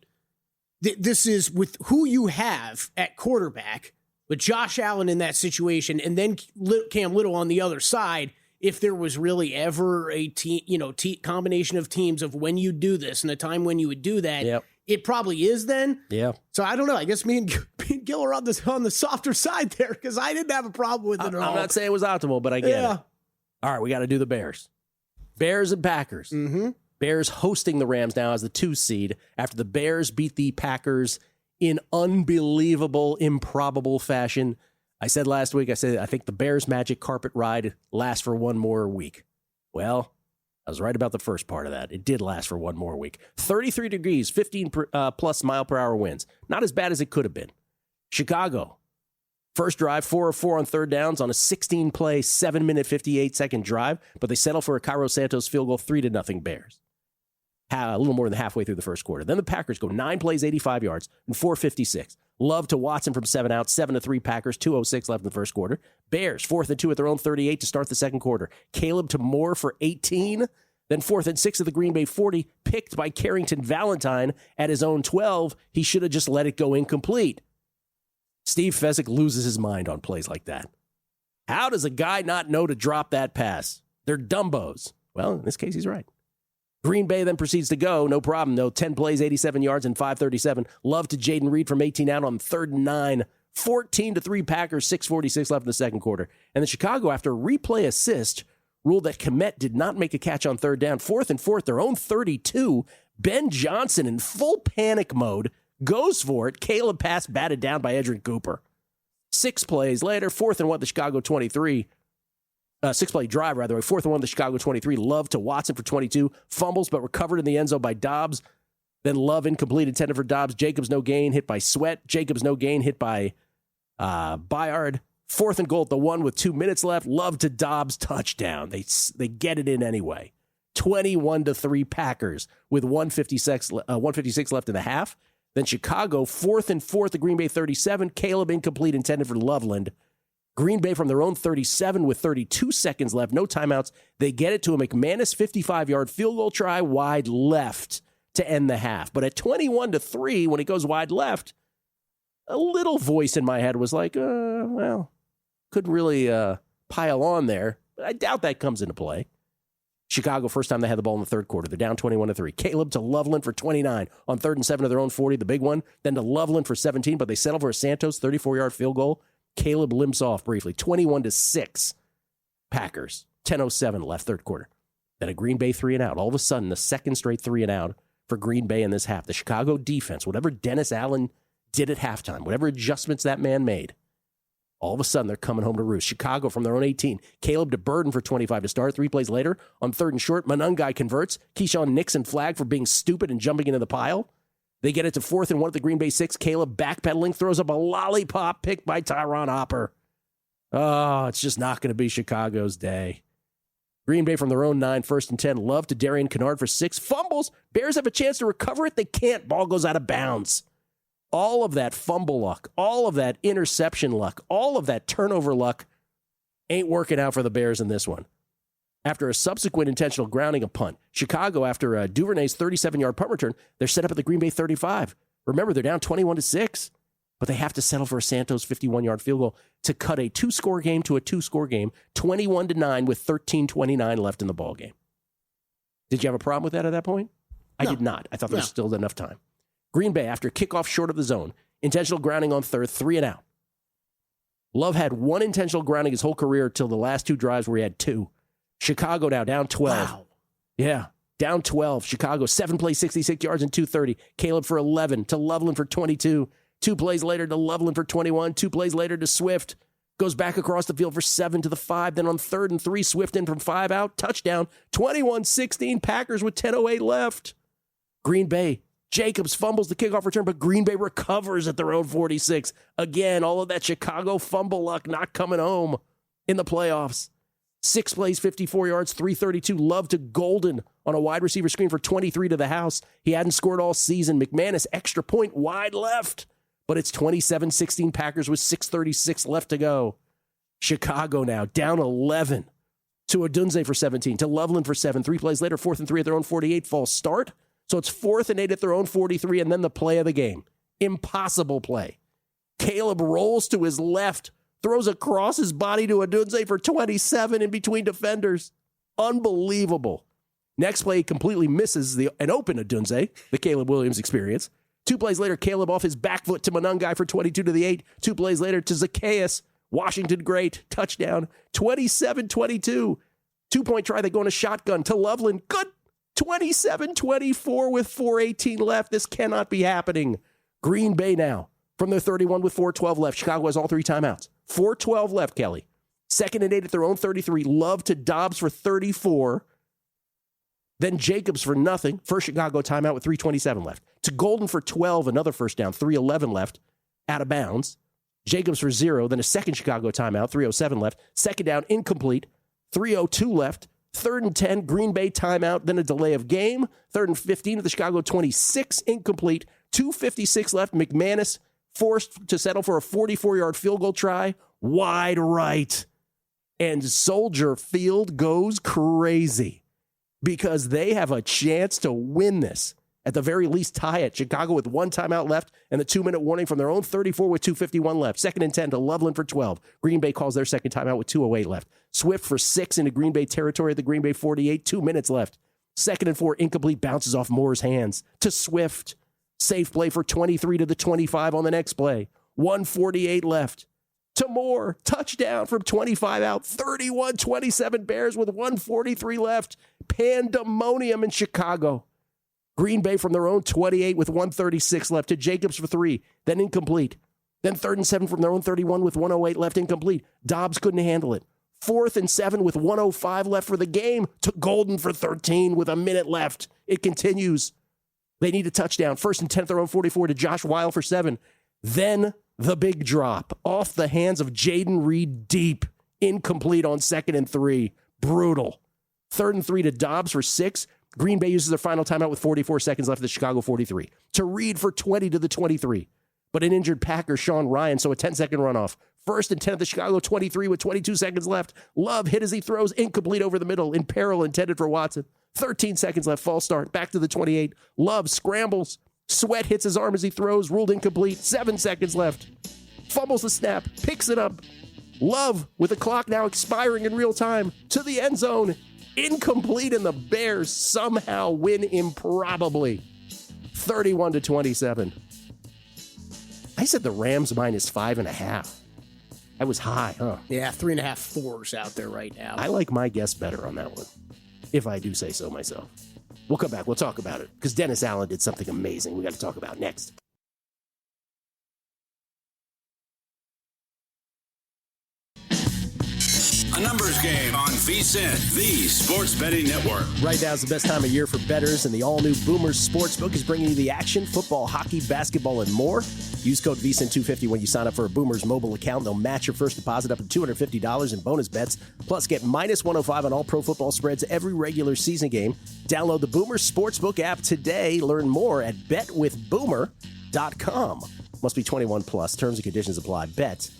this is with who you have at quarterback, with Josh Allen in that situation, and then Cam Little on the other side. If there was really ever a combination of teams of when you do this and a time when you would do that, it probably is then. Yeah. So I don't know. I guess me and Gill are on the softer side there because I didn't have a problem with it at all. I'm not saying it was optimal, but I get it. All right, we got to do the Bears. Bears and Packers. Mm-hmm. Bears hosting the Rams now as the 2 seed after the Bears beat the Packers in unbelievable, improbable fashion. I said last week, I think the Bears magic carpet ride lasts for 1 more week. Well, I was right about the first part of that. It did last for 1 more week. 33 degrees, 15 plus mile per hour winds. Not as bad as it could have been. Chicago, first drive, 4 of 4 on third downs on a 16-play, 7-minute, 58-second drive, but they settle for a Cairo Santos field goal, 3-0 Bears. a little more than halfway through the first quarter. Then the Packers go 9 plays, 85 yards, and 4:56. Love to Watson from 7 out, 7-3 Packers, 2:06 left in the first quarter. Bears, 4th and 2 at their own 38 to start the second quarter. Caleb to Moore for 18. Then 4th and 6 at the Green Bay 40, picked by Carrington Valentine at his own 12. He should have just let it go incomplete. Steve Fezzik loses his mind on plays like that. How does a guy not know to drop that pass? They're dumbos. Well, in this case, he's right. Green Bay then proceeds to go. No problem, though. 10 plays, 87 yards, and 5:37. Love to Jaden Reed from 18 out on 3rd and 9. 14-3 Packers, 6:46 left in the second quarter. And then Chicago, after a replay assist, ruled that Kmet did not make a catch on 3rd down. 4th and 4 at their own 32. Ben Johnson in full panic mode goes for it. Caleb pass batted down by Edrin Cooper. 6 plays later, 4th and 1 at the Chicago 23. 6-play drive, rather. 4th and 1 at the Chicago 23. Love to Watson for 22. Fumbles, but recovered in the end zone by Dobbs. Then Love incomplete, intended for Dobbs. Jacobs no gain, hit by Sweat. Jacobs no gain, hit by Byard. 4th and goal at the 1 with 2 minutes left. Love to Dobbs, touchdown. They get it in anyway. 21-3 Packers with 156 left in the half. Then Chicago, 4th and 4 at the Green Bay 37. Caleb incomplete, intended for Loveland. Green Bay from their own 37 with 32 seconds left, no timeouts. They get it to a McManus 55-yard field goal try wide left to end the half. But at 21-3, when it goes wide left, a little voice in my head was like, well, couldn't really pile on there. But I doubt that comes into play. Chicago, first time they had the ball in the third quarter. They're down 21-3. Caleb to Loveland for 29 on 3rd and 7 of their own 40, the big one. Then to Loveland for 17, but they settle for a Santos 34-yard field goal. Caleb limps off briefly. 21-6 Packers. 10:07 left third quarter. Then a Green Bay 3 and out. All of a sudden, the second straight 3 and out for Green Bay in this half. The Chicago defense, whatever Dennis Allen did at halftime, whatever adjustments that man made, all of a sudden they're coming home to roost. Chicago from their own 18. Caleb to Burden for 25 to start. 3 plays later, on 3rd and short, Monungai converts. Keyshawn Nixon flagged for being stupid and jumping into the pile. They get it to 4th and 1 at the Green Bay 6. Caleb backpedaling, throws up a lollipop pick by Tyron Hopper. Oh, it's just not going to be Chicago's day. Green Bay from their own 9, 1st and 10. Love to Darian Kennard for 6. Fumbles. Bears have a chance to recover it. They can't. Ball goes out of bounds. All of that fumble luck, all of that interception luck, all of that turnover luck ain't working out for the Bears in this one. After a subsequent intentional grounding, a punt. Chicago, after Duvernay's 37-yard punt return, they're set up at the Green Bay 35. Remember, they're down 21-6, but they have to settle for a Santos 51-yard field goal to cut a 2-score game to a 2-score game, 21-9 with 13:29 left in the ball game. Did you have a problem with that at that point? No. I did not. I thought there was still enough time. Green Bay, after kickoff short of the zone, intentional grounding on 3rd, 3 and out. Love had 1 intentional grounding his whole career till the last 2 drives where he had 2. Chicago now down 12. Wow. Yeah, down 12. Chicago, 7 plays, 66 yards and 230. Caleb for 11 to Loveland for 22. 2 plays later to Loveland for 21. 2 plays later to Swift. Goes back across the field for 7 to the 5. Then on 3rd and 3, Swift in from 5 out. Touchdown. 21-16. Packers with 10:08 left. Green Bay. Jacobs fumbles the kickoff return, but Green Bay recovers at their own 46. Again, all of that Chicago fumble luck not coming home in the playoffs. 6 plays, 54 yards, 332. Love to Golden on a wide receiver screen for 23 to the house. He hadn't scored all season. McManus, extra point, wide left. But it's 27-16 Packers with 6:36 left to go. Chicago now down 11 to Odunze for 17, to Loveland for 7. 3 plays later, 4th and 3 at their own 48. False start. So it's 4th and 8 at their own 43, and then the play of the game. Impossible play. Caleb rolls to his left, throws across his body to Odunze for 27 in between defenders. Unbelievable. Next play, he completely misses an open Odunze, the Caleb Williams experience. 2 plays later, Caleb off his back foot to Monungai for 22 to the 8. 2 plays later to Zacchaeus. Washington great. Touchdown. 27-22. 2-point try. They go in a shotgun to Loveland. Good. 27-24 with 4:18 left. This cannot be happening. Green Bay now from their 31 with 4:12 left. Chicago has all 3 timeouts. 4:12 left, Kelley. 2nd and 8 at their own 33. Love to Dobbs for 34. Then Jacobs for nothing. First Chicago timeout with 3:27 left. To Golden for 12, another first down. 3:11 left, out of bounds. Jacobs for 0. Then a second Chicago timeout, 3:07 left. Second down, incomplete. 3:02 left. 3rd and 10, Green Bay timeout, then a delay of game. 3rd and 15 at the Chicago 26, incomplete. 2:56 left. McManus forced to settle for a 44-yard field goal try. Wide right. And Soldier Field goes crazy because they have a chance to win this. At the very least, tie it. Chicago with 1 timeout left and the 2-minute warning from their own 34 with 2:51 left. 2nd and 10 to Loveland for 12. Green Bay calls their second timeout with 2:08 left. Swift for 6 into Green Bay territory at the Green Bay 48. 2 minutes left. 2nd and 4, incomplete, bounces off Moore's hands to Swift. Safe play for 23 to the 25 on the next play. 1:48 left. To Moore, touchdown from 25 out. 31-27 Bears with 1:43 left. Pandemonium in Chicago. Green Bay from their own 28 with 1:36 left to Jacobs for 3, then incomplete. Then 3rd and 7 from their own 31 with 1:08 left, incomplete. Dobbs couldn't handle it. 4th and 7 with 1:05 left for the game to Golden for 13 with a minute left. It continues. They need a touchdown. 1st and 10 at their own 44 to Josh Weil for 7. Then the big drop off the hands of Jaden Reed deep. Incomplete on 2nd and 3. Brutal. 3rd and 3 to Dobbs for 6. Green Bay uses their final timeout with 44 seconds left at the Chicago 43. To Reed for 20 to the 23. But an injured Packer, Sean Ryan, so a 10-second runoff. 1st and 10 at the Chicago 23 with 22 seconds left. Love hit as he throws, incomplete over the middle, in peril intended for Watson. 13 seconds left, false start, back to the 28. Love scrambles. Sweat hits his arm as he throws, ruled incomplete. 7 seconds left. Fumbles the snap, picks it up. Love, with the clock now expiring in real time, to the end zone. Incomplete, and the Bears somehow win improbably. 31-27. I said the Rams minus 5.5. That was high, huh? Yeah, 3.5 4s out there right now. I like my guess better on that one, if I do say so myself. We'll come back. We'll talk about it, because Dennis Allen did something amazing we got to talk about next. A numbers game on VSiN, the sports betting network. Right now is the best time of year for bettors, and the all-new Boomers Sportsbook is bringing you the action, football, hockey, basketball, and more. Use code VSiN250 when you sign up for a Boomers mobile account. They'll match your first deposit up to $250 in bonus bets. Plus, get minus 105 on all pro football spreads every regular season game. Download the Boomers Sportsbook app today. Learn more at betwithboomer.com. Must be 21 plus. Terms and conditions apply. Bet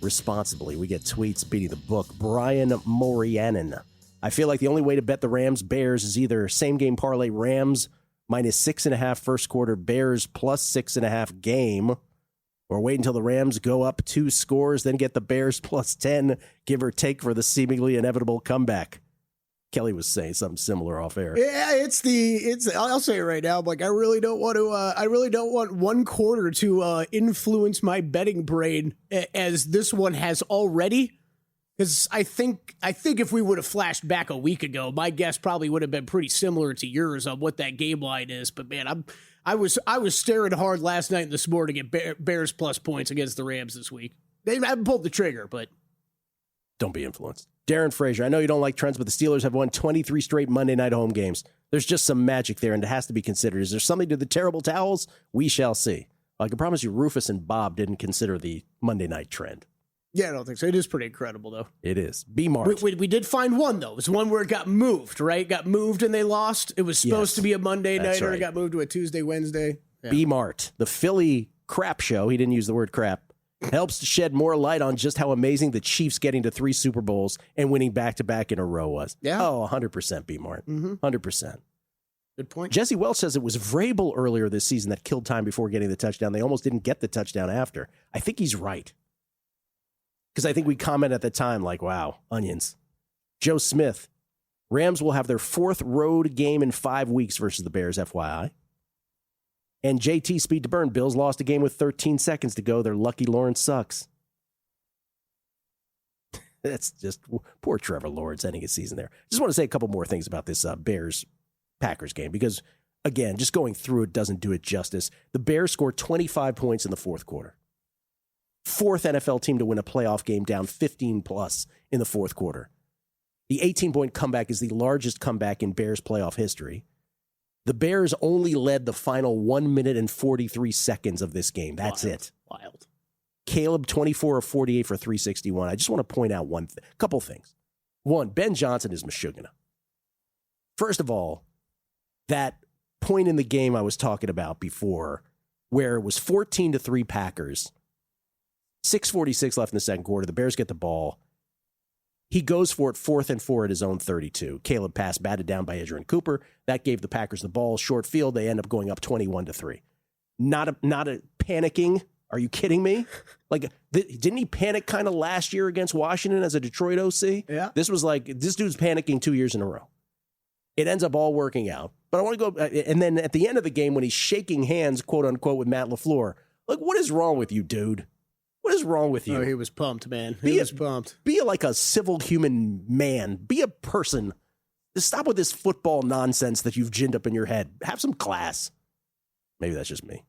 responsibly. We get tweets beating the book. Brian Morianen. I feel like the only way to bet the Rams Bears is either same game parlay Rams minus 6.5 first quarter, Bears plus 6.5 game, or wait until the Rams go up 2 scores, then get the Bears plus 10, give or take, for the seemingly inevitable comeback. Kelley was saying something similar off air. Yeah, I'll say it right now. Like, I really don't want one quarter to influence my betting brain as this one has already. Because I think if we would have flashed back a week ago, my guess probably would have been pretty similar to yours on what that game line is. But man, I was staring hard last night and this morning at Bears plus points against the Rams this week. They haven't pulled the trigger, but don't be influenced. Darren Frazier, I know you don't like trends, but the Steelers have won 23 straight Monday night home games. There's just some magic there, and it has to be considered. Is there something to the terrible towels? We shall see. I can promise you Rufus and Bob didn't consider the Monday night trend. Yeah, I don't think so. It is pretty incredible, though. It is. Be Mart. We did find one, though. It was one where it got moved, right? Got moved and they lost. It was supposed to be a Monday night, or it got moved to a Tuesday, Wednesday. Yeah. Be Mart. The Philly crap show, he didn't use the word crap, helps to shed more light on just how amazing the Chiefs getting to 3 Super Bowls and winning back-to-back in a row was. Yeah. Oh, 100% B. Mart. 100%. Good point. Jesse Welch says it was Vrabel earlier this season that killed time before getting the touchdown. They almost didn't get the touchdown after. I think he's right. Because I think we commented at the time like, wow, onions. Joe Smith, Rams will have their 4th road game in 5 weeks versus the Bears, FYI. And JT Speed to Burn, Bills lost a game with 13 seconds to go. They're lucky Lawrence sucks. That's just poor Trevor Lawrence ending his season there. Just want to say a couple more things about this Bears-Packers game because, again, just going through it doesn't do it justice. The Bears scored 25 points in the 4th quarter. 4th NFL team to win a playoff game down 15-plus in the 4th quarter. The 18-point comeback is the largest comeback in Bears playoff history. The Bears only led the final 1 minute and 43 seconds of this game. That's it. Wild. Caleb, 24 of 48 for 361. I just want to point out a couple things. One, Ben Johnson is Meshuggah. First of all, that point in the game I was talking about before, where it was 14-3 Packers, 6:46 left in the second quarter. The Bears get the ball. He goes for it 4th and 4 at his own 32. Caleb pass batted down by Adrian Cooper. That gave the Packers the ball. Short field. They end up going up 21-3. Not a panicking. Are you kidding me? Like, didn't he panic kind of last year against Washington as a Detroit OC? Yeah. This was like, this dude's panicking 2 years in a row. It ends up all working out. But I want to go, and then at the end of the game, when he's shaking hands, quote unquote, with Matt LaFleur, like, what is wrong with you, dude? What is wrong with you? Oh, he was pumped, man. He was pumped. Be like a civil human man. Be a person. Just stop with this football nonsense that you've ginned up in your head. Have some class. Maybe that's just me.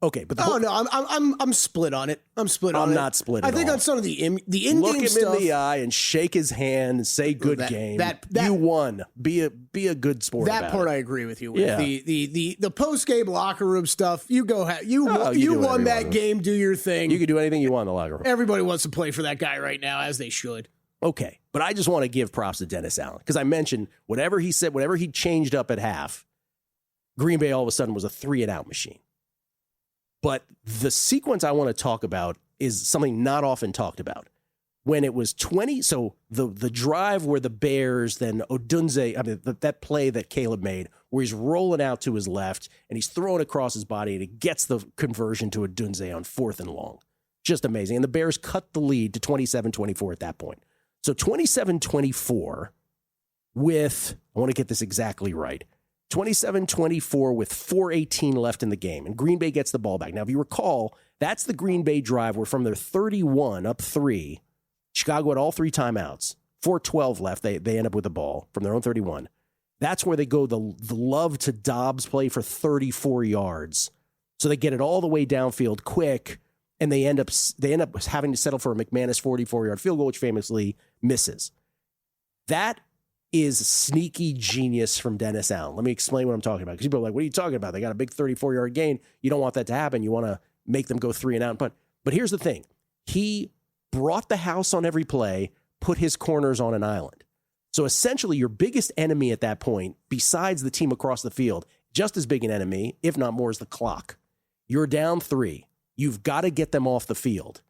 Okay, but I'm split on it. I'm not split. I think on some of the in-game look him stuff, in the eye and shake his hand and say "good game." You won. Be a good sport. That part I agree with you with. Yeah. The post-game locker room stuff. You go. You won that game. Do your thing. You can do anything you want in the locker room. Everybody wants to play for that guy right now, as they should. Okay, but I just want to give props to Dennis Allen because I mentioned whatever he said, whatever he changed up at half, Green Bay all of a sudden was a 3-and-out machine. But the sequence I want to talk about is something not often talked about. When it was 20, so the drive where the Bears, then Odunze, I mean, that play that Caleb made, where he's rolling out to his left and he's throwing across his body and he gets the conversion to Odunze on 4th and long. Just amazing. And the Bears cut the lead to 27-24 at that point. So 27-24 with, I want to get this exactly right, 27-24 with 4:18 left in the game, and Green Bay gets the ball back. Now, if you recall, that's the Green Bay drive where from their 31 up 3, Chicago had all 3 timeouts, 4:12 left. They end up with the ball from their own 31. That's where they go the Love to Dobbs play for 34 yards. So they get it all the way downfield quick, and they end up having to settle for a McManus 44-yard field goal, which famously misses. That is sneaky genius from Dennis Allen. Let me explain what I'm talking about. Because people are like, what are you talking about? They got a big 34-yard gain. You don't want that to happen. You want to make them go 3-and-out. But here's the thing. He brought the house on every play, put his corners on an island. So essentially your biggest enemy at that point, besides the team across the field, just as big an enemy, if not more, is the clock. You're down 3. You've got to get them off the field.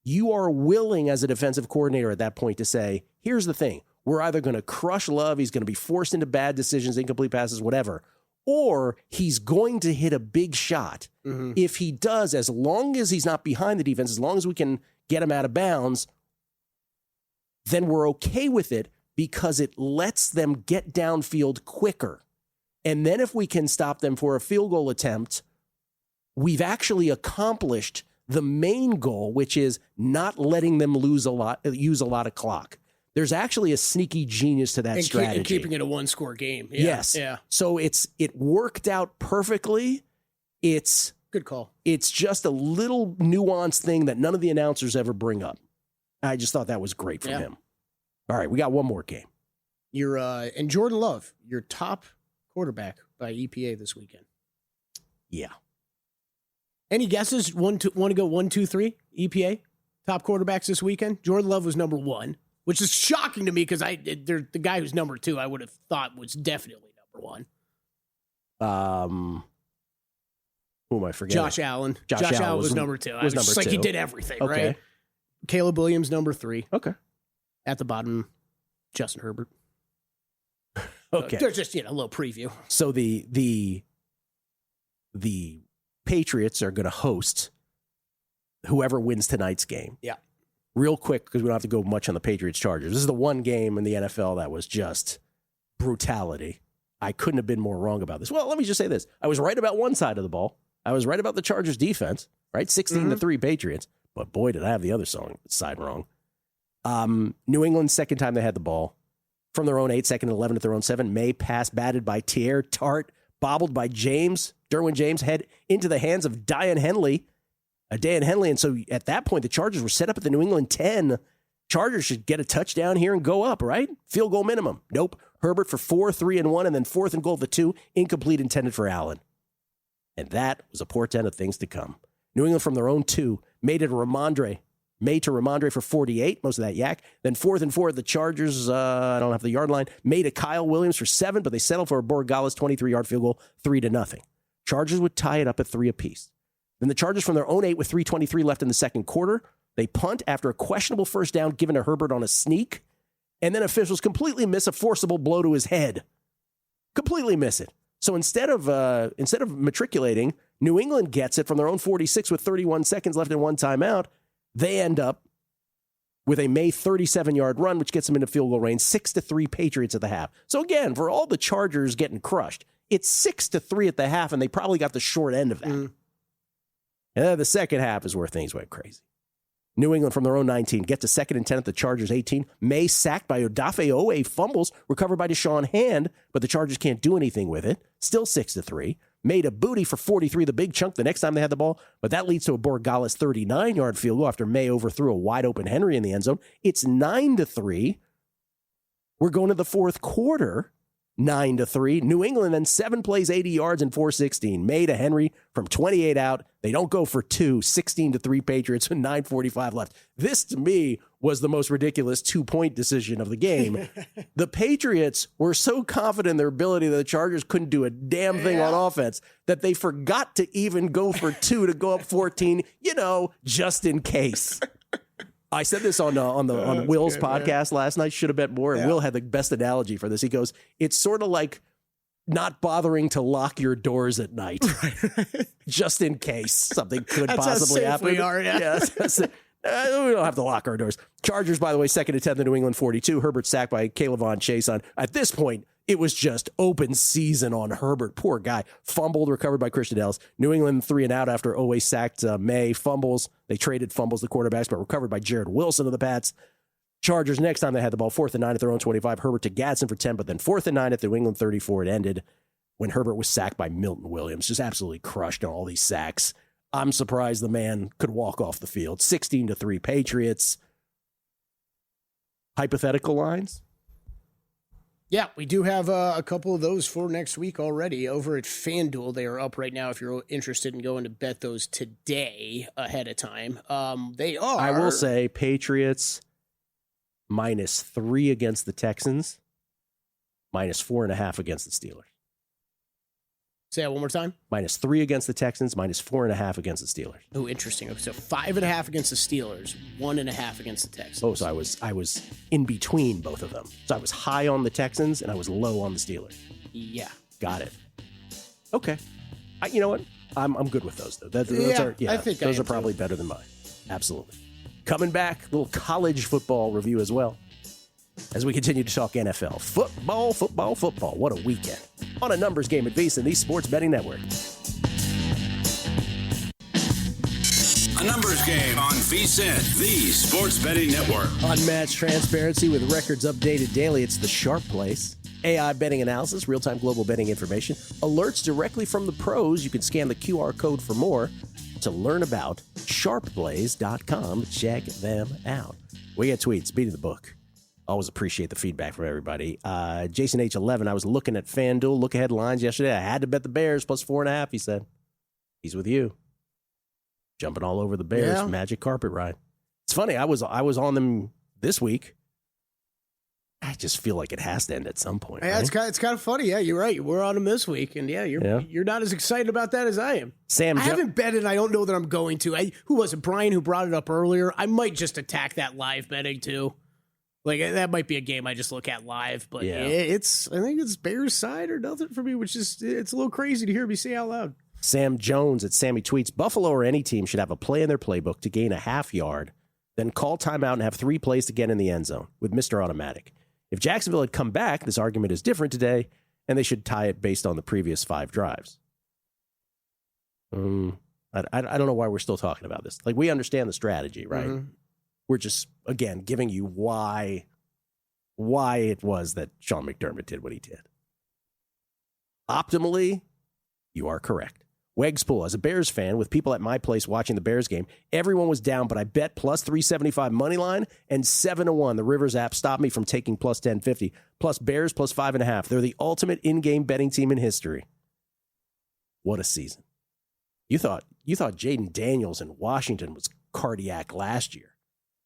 You are willing as a defensive coordinator at that point to say, here's the thing. We're either going to crush Love, he's going to be forced into bad decisions, incomplete passes, whatever, or he's going to hit a big shot. Mm-hmm. If he does, as long as he's not behind the defense, as long as we can get him out of bounds, then we're okay with it because it lets them get downfield quicker. And then if we can stop them for a field goal attempt, we've actually accomplished the main goal, which is not letting them use a lot of clock. There's actually a sneaky genius to that strategy. And keeping it a 1-score game. Yeah. Yes. Yeah. So it worked out perfectly. It's good call. It's just a little nuanced thing that none of the announcers ever bring up. I just thought that was great from him. All right, we got one more game. And Jordan Love, your top quarterback by EPA this weekend. Yeah. Any guesses? Want to go 1, 2, 3 EPA top quarterbacks this weekend? Jordan Love was number 1. Which is shocking to me because they're the guy who's number 2 I would have thought was definitely number 1. Who am I forgetting? Josh Allen. Josh Allen was number 2. I was just like, he did everything, right? Caleb Williams, number 3. Okay. At the bottom, Justin Herbert. Okay. There's just, a little preview. So the Patriots are going to host whoever wins tonight's game. Yeah. Real quick, because we don't have to go much on the Patriots-Chargers. This is the one game in the NFL that was just brutality. I couldn't have been more wrong about this. Well, let me just say this. I was right about one side of the ball. I was right about the Chargers defense, right? 16-3 Patriots. But boy, did I have the other side wrong. New England, second time they had the ball. From their own 8, second and 11 at their own 7. May pass batted by Tier. Tart bobbled by Derwin James, head into the hands of Dan Henley. And so at that point, the Chargers were set up at the New England 10. Chargers should get a touchdown here and go up, right? Field goal minimum. Nope. Herbert for 4, 3-1, and then 4th and goal for 2. Incomplete, intended for Allen. And that was a portent of things to come. New England from their own 2 made it a Ramondre May to Ramondre for 48, most of that yak. Then 4th and 4 at the Chargers. I don't have the yard line. May to Kyle Williams for 7, but they settled for a Borregales 23-yard field goal, 3-0. Chargers would tie it up at 3 apiece. Then the Chargers from their own 8 with 3:23 left in the second quarter. They punt after a questionable first down given to Herbert on a sneak. And then officials completely miss a forcible blow to his head. Completely miss it. So instead of matriculating, New England gets it from their own 46 with 31 seconds left and 1 timeout. They end up with a May 37-yard run, which gets them into field goal range, 6-3 Patriots at the half. So again, for all the Chargers getting crushed, it's 6-3 at the half, and they probably got the short end of that. And then the second half is where things went crazy. New England from their own 19 get to 2nd and 10 at the Chargers 18. May sacked by Odafe Owe, fumbles recovered by Deshaun Hand, but the Chargers can't do anything with it. Still 6-3. Made a booty for 43, the big chunk the next time they had the ball, but that leads to a Borregales 39-yard field goal after May overthrew a wide-open Henry in the end zone. It's 9-3. We're going to the fourth quarter, 9-3. New England then 7 plays, 80 yards, and 4-16. May to Henry from 28 out. They don't go for 2, 16-3 Patriots with 9:45 left. This, to me, was the most ridiculous 2-point decision of the game. The Patriots were so confident in their ability that the Chargers couldn't do a damn thing on offense that they forgot to even go for 2 to go up 14, just in case. I said this on Will's podcast last night, should have bet more, and Will had the best analogy for this. He goes, it's sort of like not bothering to lock your doors at night, just in case something could possibly happen. We are, that's it. We don't have to lock our doors. Chargers, by the way, 2nd and 10, the New England 42. Herbert sacked by Caleb Chase on. At this point, it was just open season on Herbert. Poor guy. Fumbled, recovered by Christian Ellis. New England 3 and out after Owe sacked May. Fumbles. They traded fumbles, the quarterbacks, but recovered by Jared Wilson of the Pats. Chargers, next time they had the ball, 4th and 9 at their own 25. Herbert to Gadsden for 10, but then 4th and 9 at the New England 34. It ended when Herbert was sacked by Milton Williams. Just absolutely crushed on all these sacks. I'm surprised the man could walk off the field. 16-3 Patriots. Hypothetical lines? Yeah, we do have a couple of those for next week already over at FanDuel. They are up right now if you're interested in going to bet those today ahead of time. They are. I will say Patriots -3 against the Texans, -4.5 against the Steelers. Say that one more time. -3 against the Texans, -4.5 against the Steelers. Oh, interesting. Okay, so 5.5 against the Steelers, 1.5 against the Texans. Oh, so I was in between both of them. So I was high on the Texans and I was low on the Steelers. Yeah, got it. Okay, you know what? I'm good with those though. I think those are probably better than mine. Absolutely. Coming back, a little college football review as well, as we continue to talk NFL. Football. What a weekend. On a numbers game at VSiN, the Sports Betting Network. A numbers game on VSiN, the Sports Betting Network. Unmatched transparency with records updated daily. It's the Sharp Place. AI betting analysis, real-time global betting information, alerts directly from the pros. You can scan the QR code for more to learn about sharpplays.com. Check them out. We get tweets, beating the book. Always appreciate the feedback from everybody. Jason H11, I was looking at FanDuel look-ahead lines yesterday. I had to bet the Bears plus 4.5, he said. He's with you. Jumping all over the Bears. Magic carpet ride. It's funny, I was on them this week. I just feel like it has to end at some point. Yeah, right? It's kind of funny. Yeah, you're right. We're on them this week, and you're not as excited about that as I am. I haven't betted. I don't know that I'm going to. Who was it? Brian, who brought it up earlier. I might just attack that live betting too. Like, that might be a game I just look at live, but I think it's Bears side or nothing for me, which is, it's a little crazy to hear me say out loud. Sam Jones at Sammy Tweets, Buffalo or any team should have a play in their playbook to gain a half yard, then call timeout and have 3 plays to get in the end zone with Mr. Automatic. If Jacksonville had come back, this argument is different today, and they should tie it based on the previous 5 drives. I don't know why we're still talking about this. Like, we understand the strategy, right? Mm-hmm. We're just, again, giving you why it was that Sean McDermott did what he did. Optimally, you are correct. Wegspool, as a Bears fan, with people at my place watching the Bears game, everyone was down, but I bet plus 375 money line and 7-1. The Rivers app stopped me from taking plus 1050. Plus Bears plus 5.5. They're the ultimate in-game betting team in history. What a season. You thought Jaden Daniels in Washington was cardiac last year.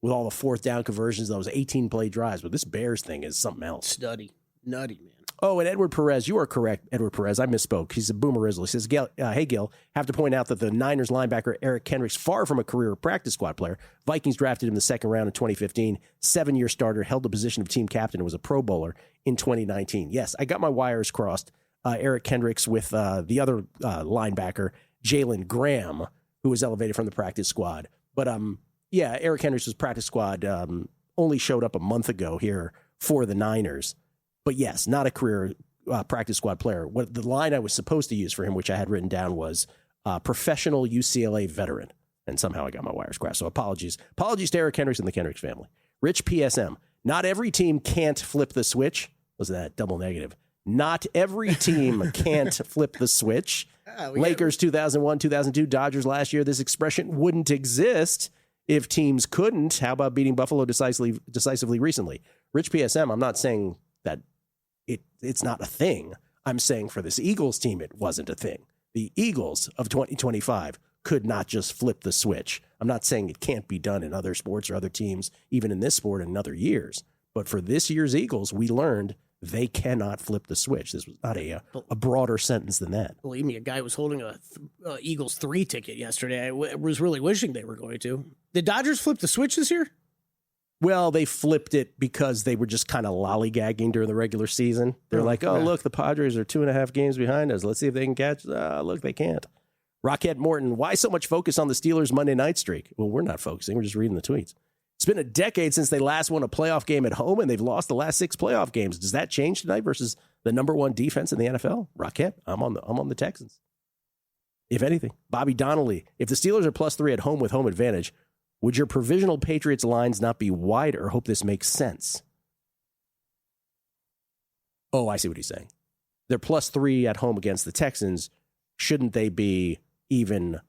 with all the fourth down conversions, those 18-play drives. But this Bears thing is something else. Nutty, man. Oh, and Edward Perez, you are correct, Edward Perez. I misspoke. He's a boomer Rizzle. He says, hey, Gill, have to point out that the Niners linebacker Eric Kendricks, far from a career practice squad player. Vikings drafted him in the second round in 2015. 7-year starter, held the position of team captain, and was a Pro Bowler in 2019. Yes, I got my wires crossed. Eric Kendricks with the other linebacker, Jalen Graham, who was elevated from the practice squad. But, yeah, Eric Kendricks' practice squad only showed up a month ago here for the Niners. But yes, not a career practice squad player. What the line I was supposed to use for him, which I had written down, was professional UCLA veteran. And somehow I got my wires crossed. So apologies. Apologies to Eric Kendricks and the Kendricks family. Rich PSM. Not every team can't flip the switch. Was that double negative? Not every team can't flip the switch. Lakers 2001, 2002, Dodgers last year. This expression wouldn't exist if teams couldn't. How about beating Buffalo decisively recently? Rich PSM, I'm not saying that it's not a thing. I'm saying for this Eagles team, it wasn't a thing. The Eagles of 2025 could not just flip the switch. I'm not saying it can't be done in other sports or other teams, even in this sport in other years. But for this year's Eagles, we learned they cannot flip the switch. This was not a broader sentence than that. Believe me, a guy was holding a Eagles 3 ticket yesterday. I was really wishing they were going to. Did Dodgers flip the switch this year? Well, they flipped it because they were just kind of lollygagging during the regular season. They're look, the Padres are 2.5 games behind us. Let's see if they can catch. Look, they can't. Rocket Morton, why so much focus on the Steelers' Monday night streak? Well, we're not focusing. We're just reading the tweets. It's been a decade since they last won a playoff game at home, and they've lost the last 6 playoff games. Does that change tonight versus the number 1 defense in the NFL? Rocket, I'm on the Texans. If anything, Bobby Donnelly, if the Steelers are +3 at home with home advantage, would your provisional Patriots lines not be wider? Hope this makes sense. Oh, I see what he's saying. They're +3 at home against the Texans. Shouldn't they be even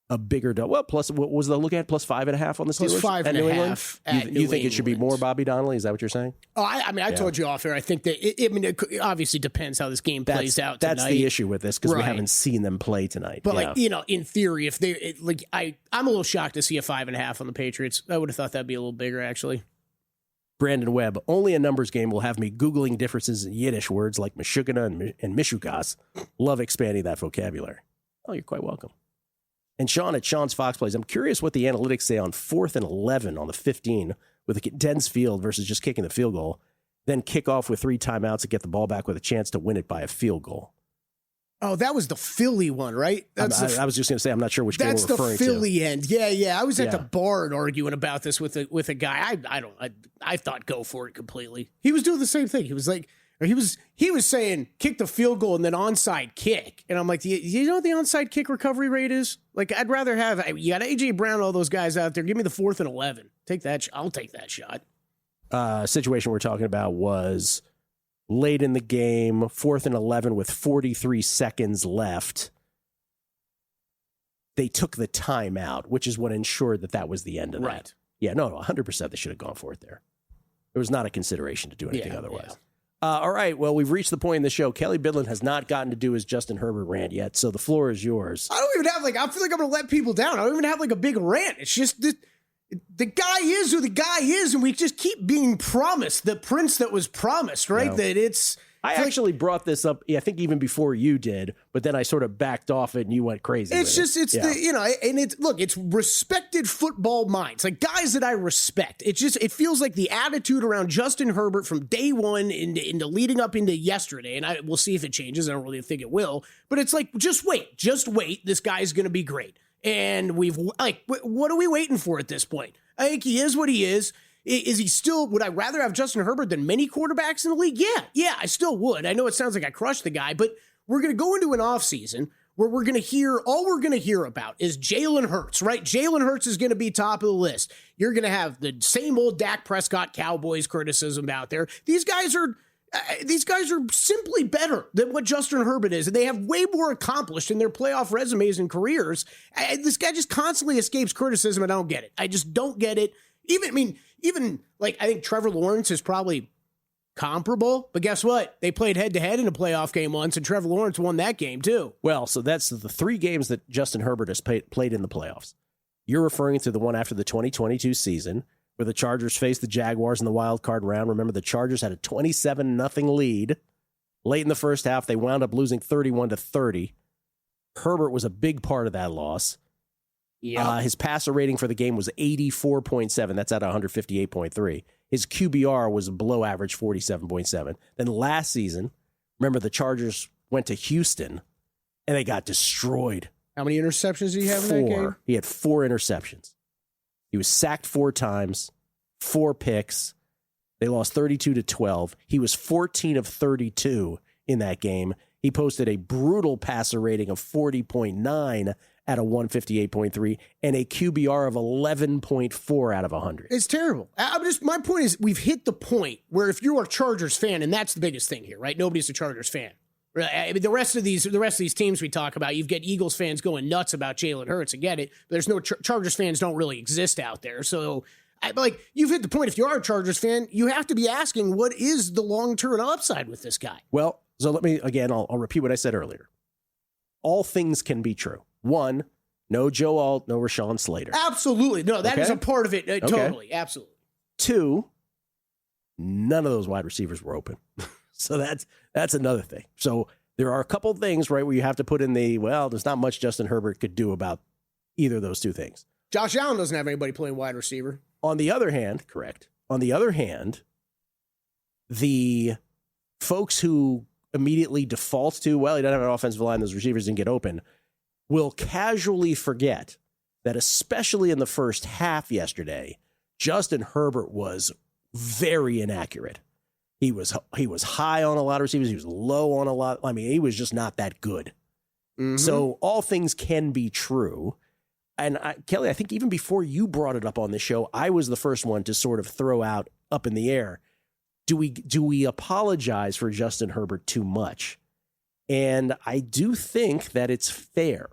a bigger double? Well, plus, what was the look at? +5.5 on the Steelers? +5.5 at New England. You think it should be more, Bobby Donnelly? Is that what you're saying? Oh, I told you off air. I think that it obviously depends how this game plays out tonight. That's the issue with this, because we haven't seen them play tonight. But in theory, if I'm a little shocked to see a 5.5 on the Patriots. I would have thought that'd be a little bigger, actually. Brandon Webb, only a numbers game will have me Googling differences in Yiddish words like Meshuggah and Mishugas. Love expanding that vocabulary. Oh, you're quite welcome. And Sean at Sean's Fox Plays, I'm curious what the analytics say on 4th and 11 on the 15 with a condensed field versus just kicking the field goal, then kick off with 3 timeouts and get the ball back with a chance to win it by a field goal. Oh, that was the Philly one, right? I was just going to say, I'm not sure which game we're referring to. That's the Philly end. Yeah. I was at the bar arguing about this with a guy. I thought go for it completely. He was doing the same thing. He was like, he was saying kick the field goal and then onside kick. And I'm like, you know what the onside kick recovery rate is? Like, I'd rather have, you got A.J. Brown and all those guys out there. Give me the 4th and 11. I'll take that shot. Situation we're talking about was late in the game, 4th and 11 with 43 seconds left. They took the timeout, which is what ensured that was the end of that. Yeah, no, 100% they should have gone for it there. There was not a consideration to do anything otherwise. Yeah. All right, well, we've reached the point in the show. Kelley Bydlon has not gotten to do his Justin Herbert rant yet, so the floor is yours. I don't even have, I feel like I'm going to let people down. I don't even have, a big rant. It's just the guy is who the guy is, and we just keep being promised the prince that was promised, right? No. That it's... I actually brought this up, I think even before you did, but then I sort of backed off it and you went crazy. It's respected football minds, like guys that I respect. It feels like the attitude around Justin Herbert from day one into leading up into yesterday, and we'll see if it changes. I don't really think it will, but it's like, just wait. This guy's going to be great. And what are we waiting for at this point? I think he is what he is. Is he still, would I rather have Justin Herbert than many quarterbacks in the league? Yeah, I still would. I know it sounds like I crushed the guy, but we're going to go into an offseason where all we're going to hear about is Jalen Hurts, right? Jalen Hurts is going to be top of the list. You're going to have the same old Dak Prescott Cowboys criticism out there. These guys are simply better than what Justin Herbert is, and they have way more accomplished in their playoff resumes and careers. This guy just constantly escapes criticism, and I don't get it. I just don't get it. Even I think Trevor Lawrence is probably comparable, but guess what? They played head-to-head in a playoff game once, and Trevor Lawrence won that game too. Well, so that's the 3 games that Justin Herbert has played in the playoffs. You're referring to the one after the 2022 season where the Chargers faced the Jaguars in the wild card round. Remember, the Chargers had a 27-0 lead. Late in the first half, they wound up losing 31-30. Herbert was a big part of that loss. Yeah. His passer rating for the game was 84.7. That's at 158.3. His QBR was below average, 47.7. Then last season, remember the Chargers went to Houston and they got destroyed. How many interceptions did he have in that game? He had 4 interceptions. He was sacked 4 times, 4 picks. They lost 32-12. He was 14 of 32 in that game. He posted a brutal passer rating of 40.9 at a 158.3 and a QBR of 11.4 out of 100. It's terrible. My point is we've hit the point where if you're a Chargers fan, and that's the biggest thing here, right? Nobody's a Chargers fan. I mean, the rest of these teams we talk about, you've got Eagles fans going nuts about Jalen Hurts. I get it. But there's no Chargers fans don't really exist out there. So, you've hit the point. If you are a Chargers fan, you have to be asking, what is the long-term upside with this guy? Well, so let me, again, I'll repeat what I said earlier. All things can be true. 1, no Joe Alt, no Rashawn Slater. Absolutely. No, that is a part of it. Totally. Absolutely. 2, none of those wide receivers were open. So that's another thing. So there are a couple things, right, where you have to put in there's not much Justin Herbert could do about either of those 2 things. Josh Allen doesn't have anybody playing wide receiver. On the other hand, correct. On the other hand, the folks who immediately default to, he doesn't have an offensive line, those receivers didn't get open, will casually forget that especially in the first half yesterday, Justin Herbert was very inaccurate. He was high on a lot of receivers. He was low on a lot. I mean, he was just not that good. Mm-hmm. So all things can be true. And Kelley, I think even before you brought it up on the show, I was the first one to sort of throw out up in the air, do we apologize for Justin Herbert too much? And I do think that it's fair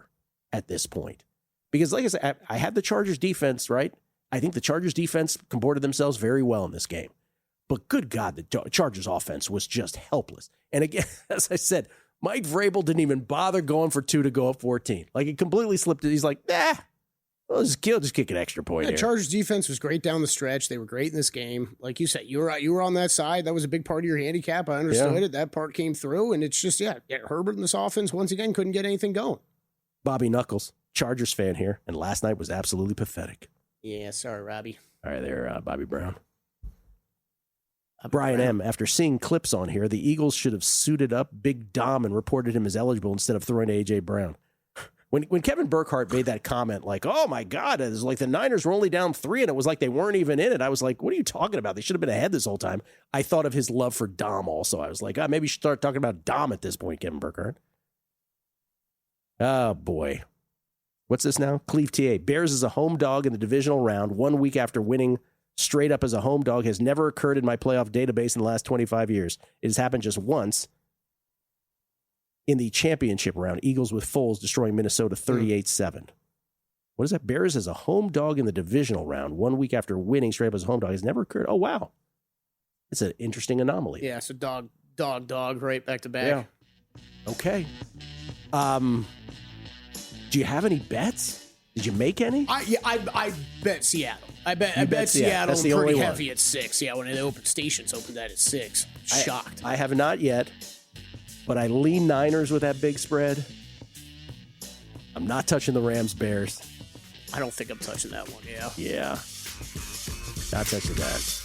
at this point. Because like I said, I had the Chargers defense, right? I think the Chargers defense comported themselves very well in this game. But good God, the Chargers offense was just helpless. And again, as I said, Mike Vrabel didn't even bother going for 2 to go up 14. Like, he completely slipped it. He's like, just kick an extra point here. Chargers defense was great down the stretch. They were great in this game. Like you said, you were on that side. That was a big part of your handicap. I understood it. That part came through. And it's just, Herbert in this offense, once again, couldn't get anything going. Bobby Knuckles, Chargers fan here. And last night was absolutely pathetic. Yeah, sorry, Robbie. All right, there, Bobby Brown. Brian M., after seeing clips on here, the Eagles should have suited up Big Dom and reported him as eligible instead of throwing to A.J. Brown. When Kevin Burkhardt made that comment, like, oh, my God, it was like the Niners were only down 3, and it was like they weren't even in it. I was like, what are you talking about? They should have been ahead this whole time. I thought of his love for Dom also. I was like, maybe you should start talking about Dom at this point, Kevin Burkhardt. Oh, boy. What's this now? Cleve TA. Bears is a home dog in the divisional round 1 week after winning straight up as a home dog has never occurred in my playoff database in the last 25 years. It has happened just once in the championship round. Eagles with Foles destroying Minnesota 38-7. What is that? Bears as a home dog in the divisional round 1 week after winning straight up as a home dog has never occurred. Oh, wow. It's an interesting anomaly. Yeah, so dog, right back to back. Yeah. Okay. Do you have any bets? Did you make any? I bet Seattle. I bet Seattle pretty heavy at 6. Yeah, when the stations opened that at 6. Shocked. I have not yet, but I lean Niners with that big spread. I'm not touching the Rams-Bears. I don't think I'm touching that one, Yeah. Not touching that.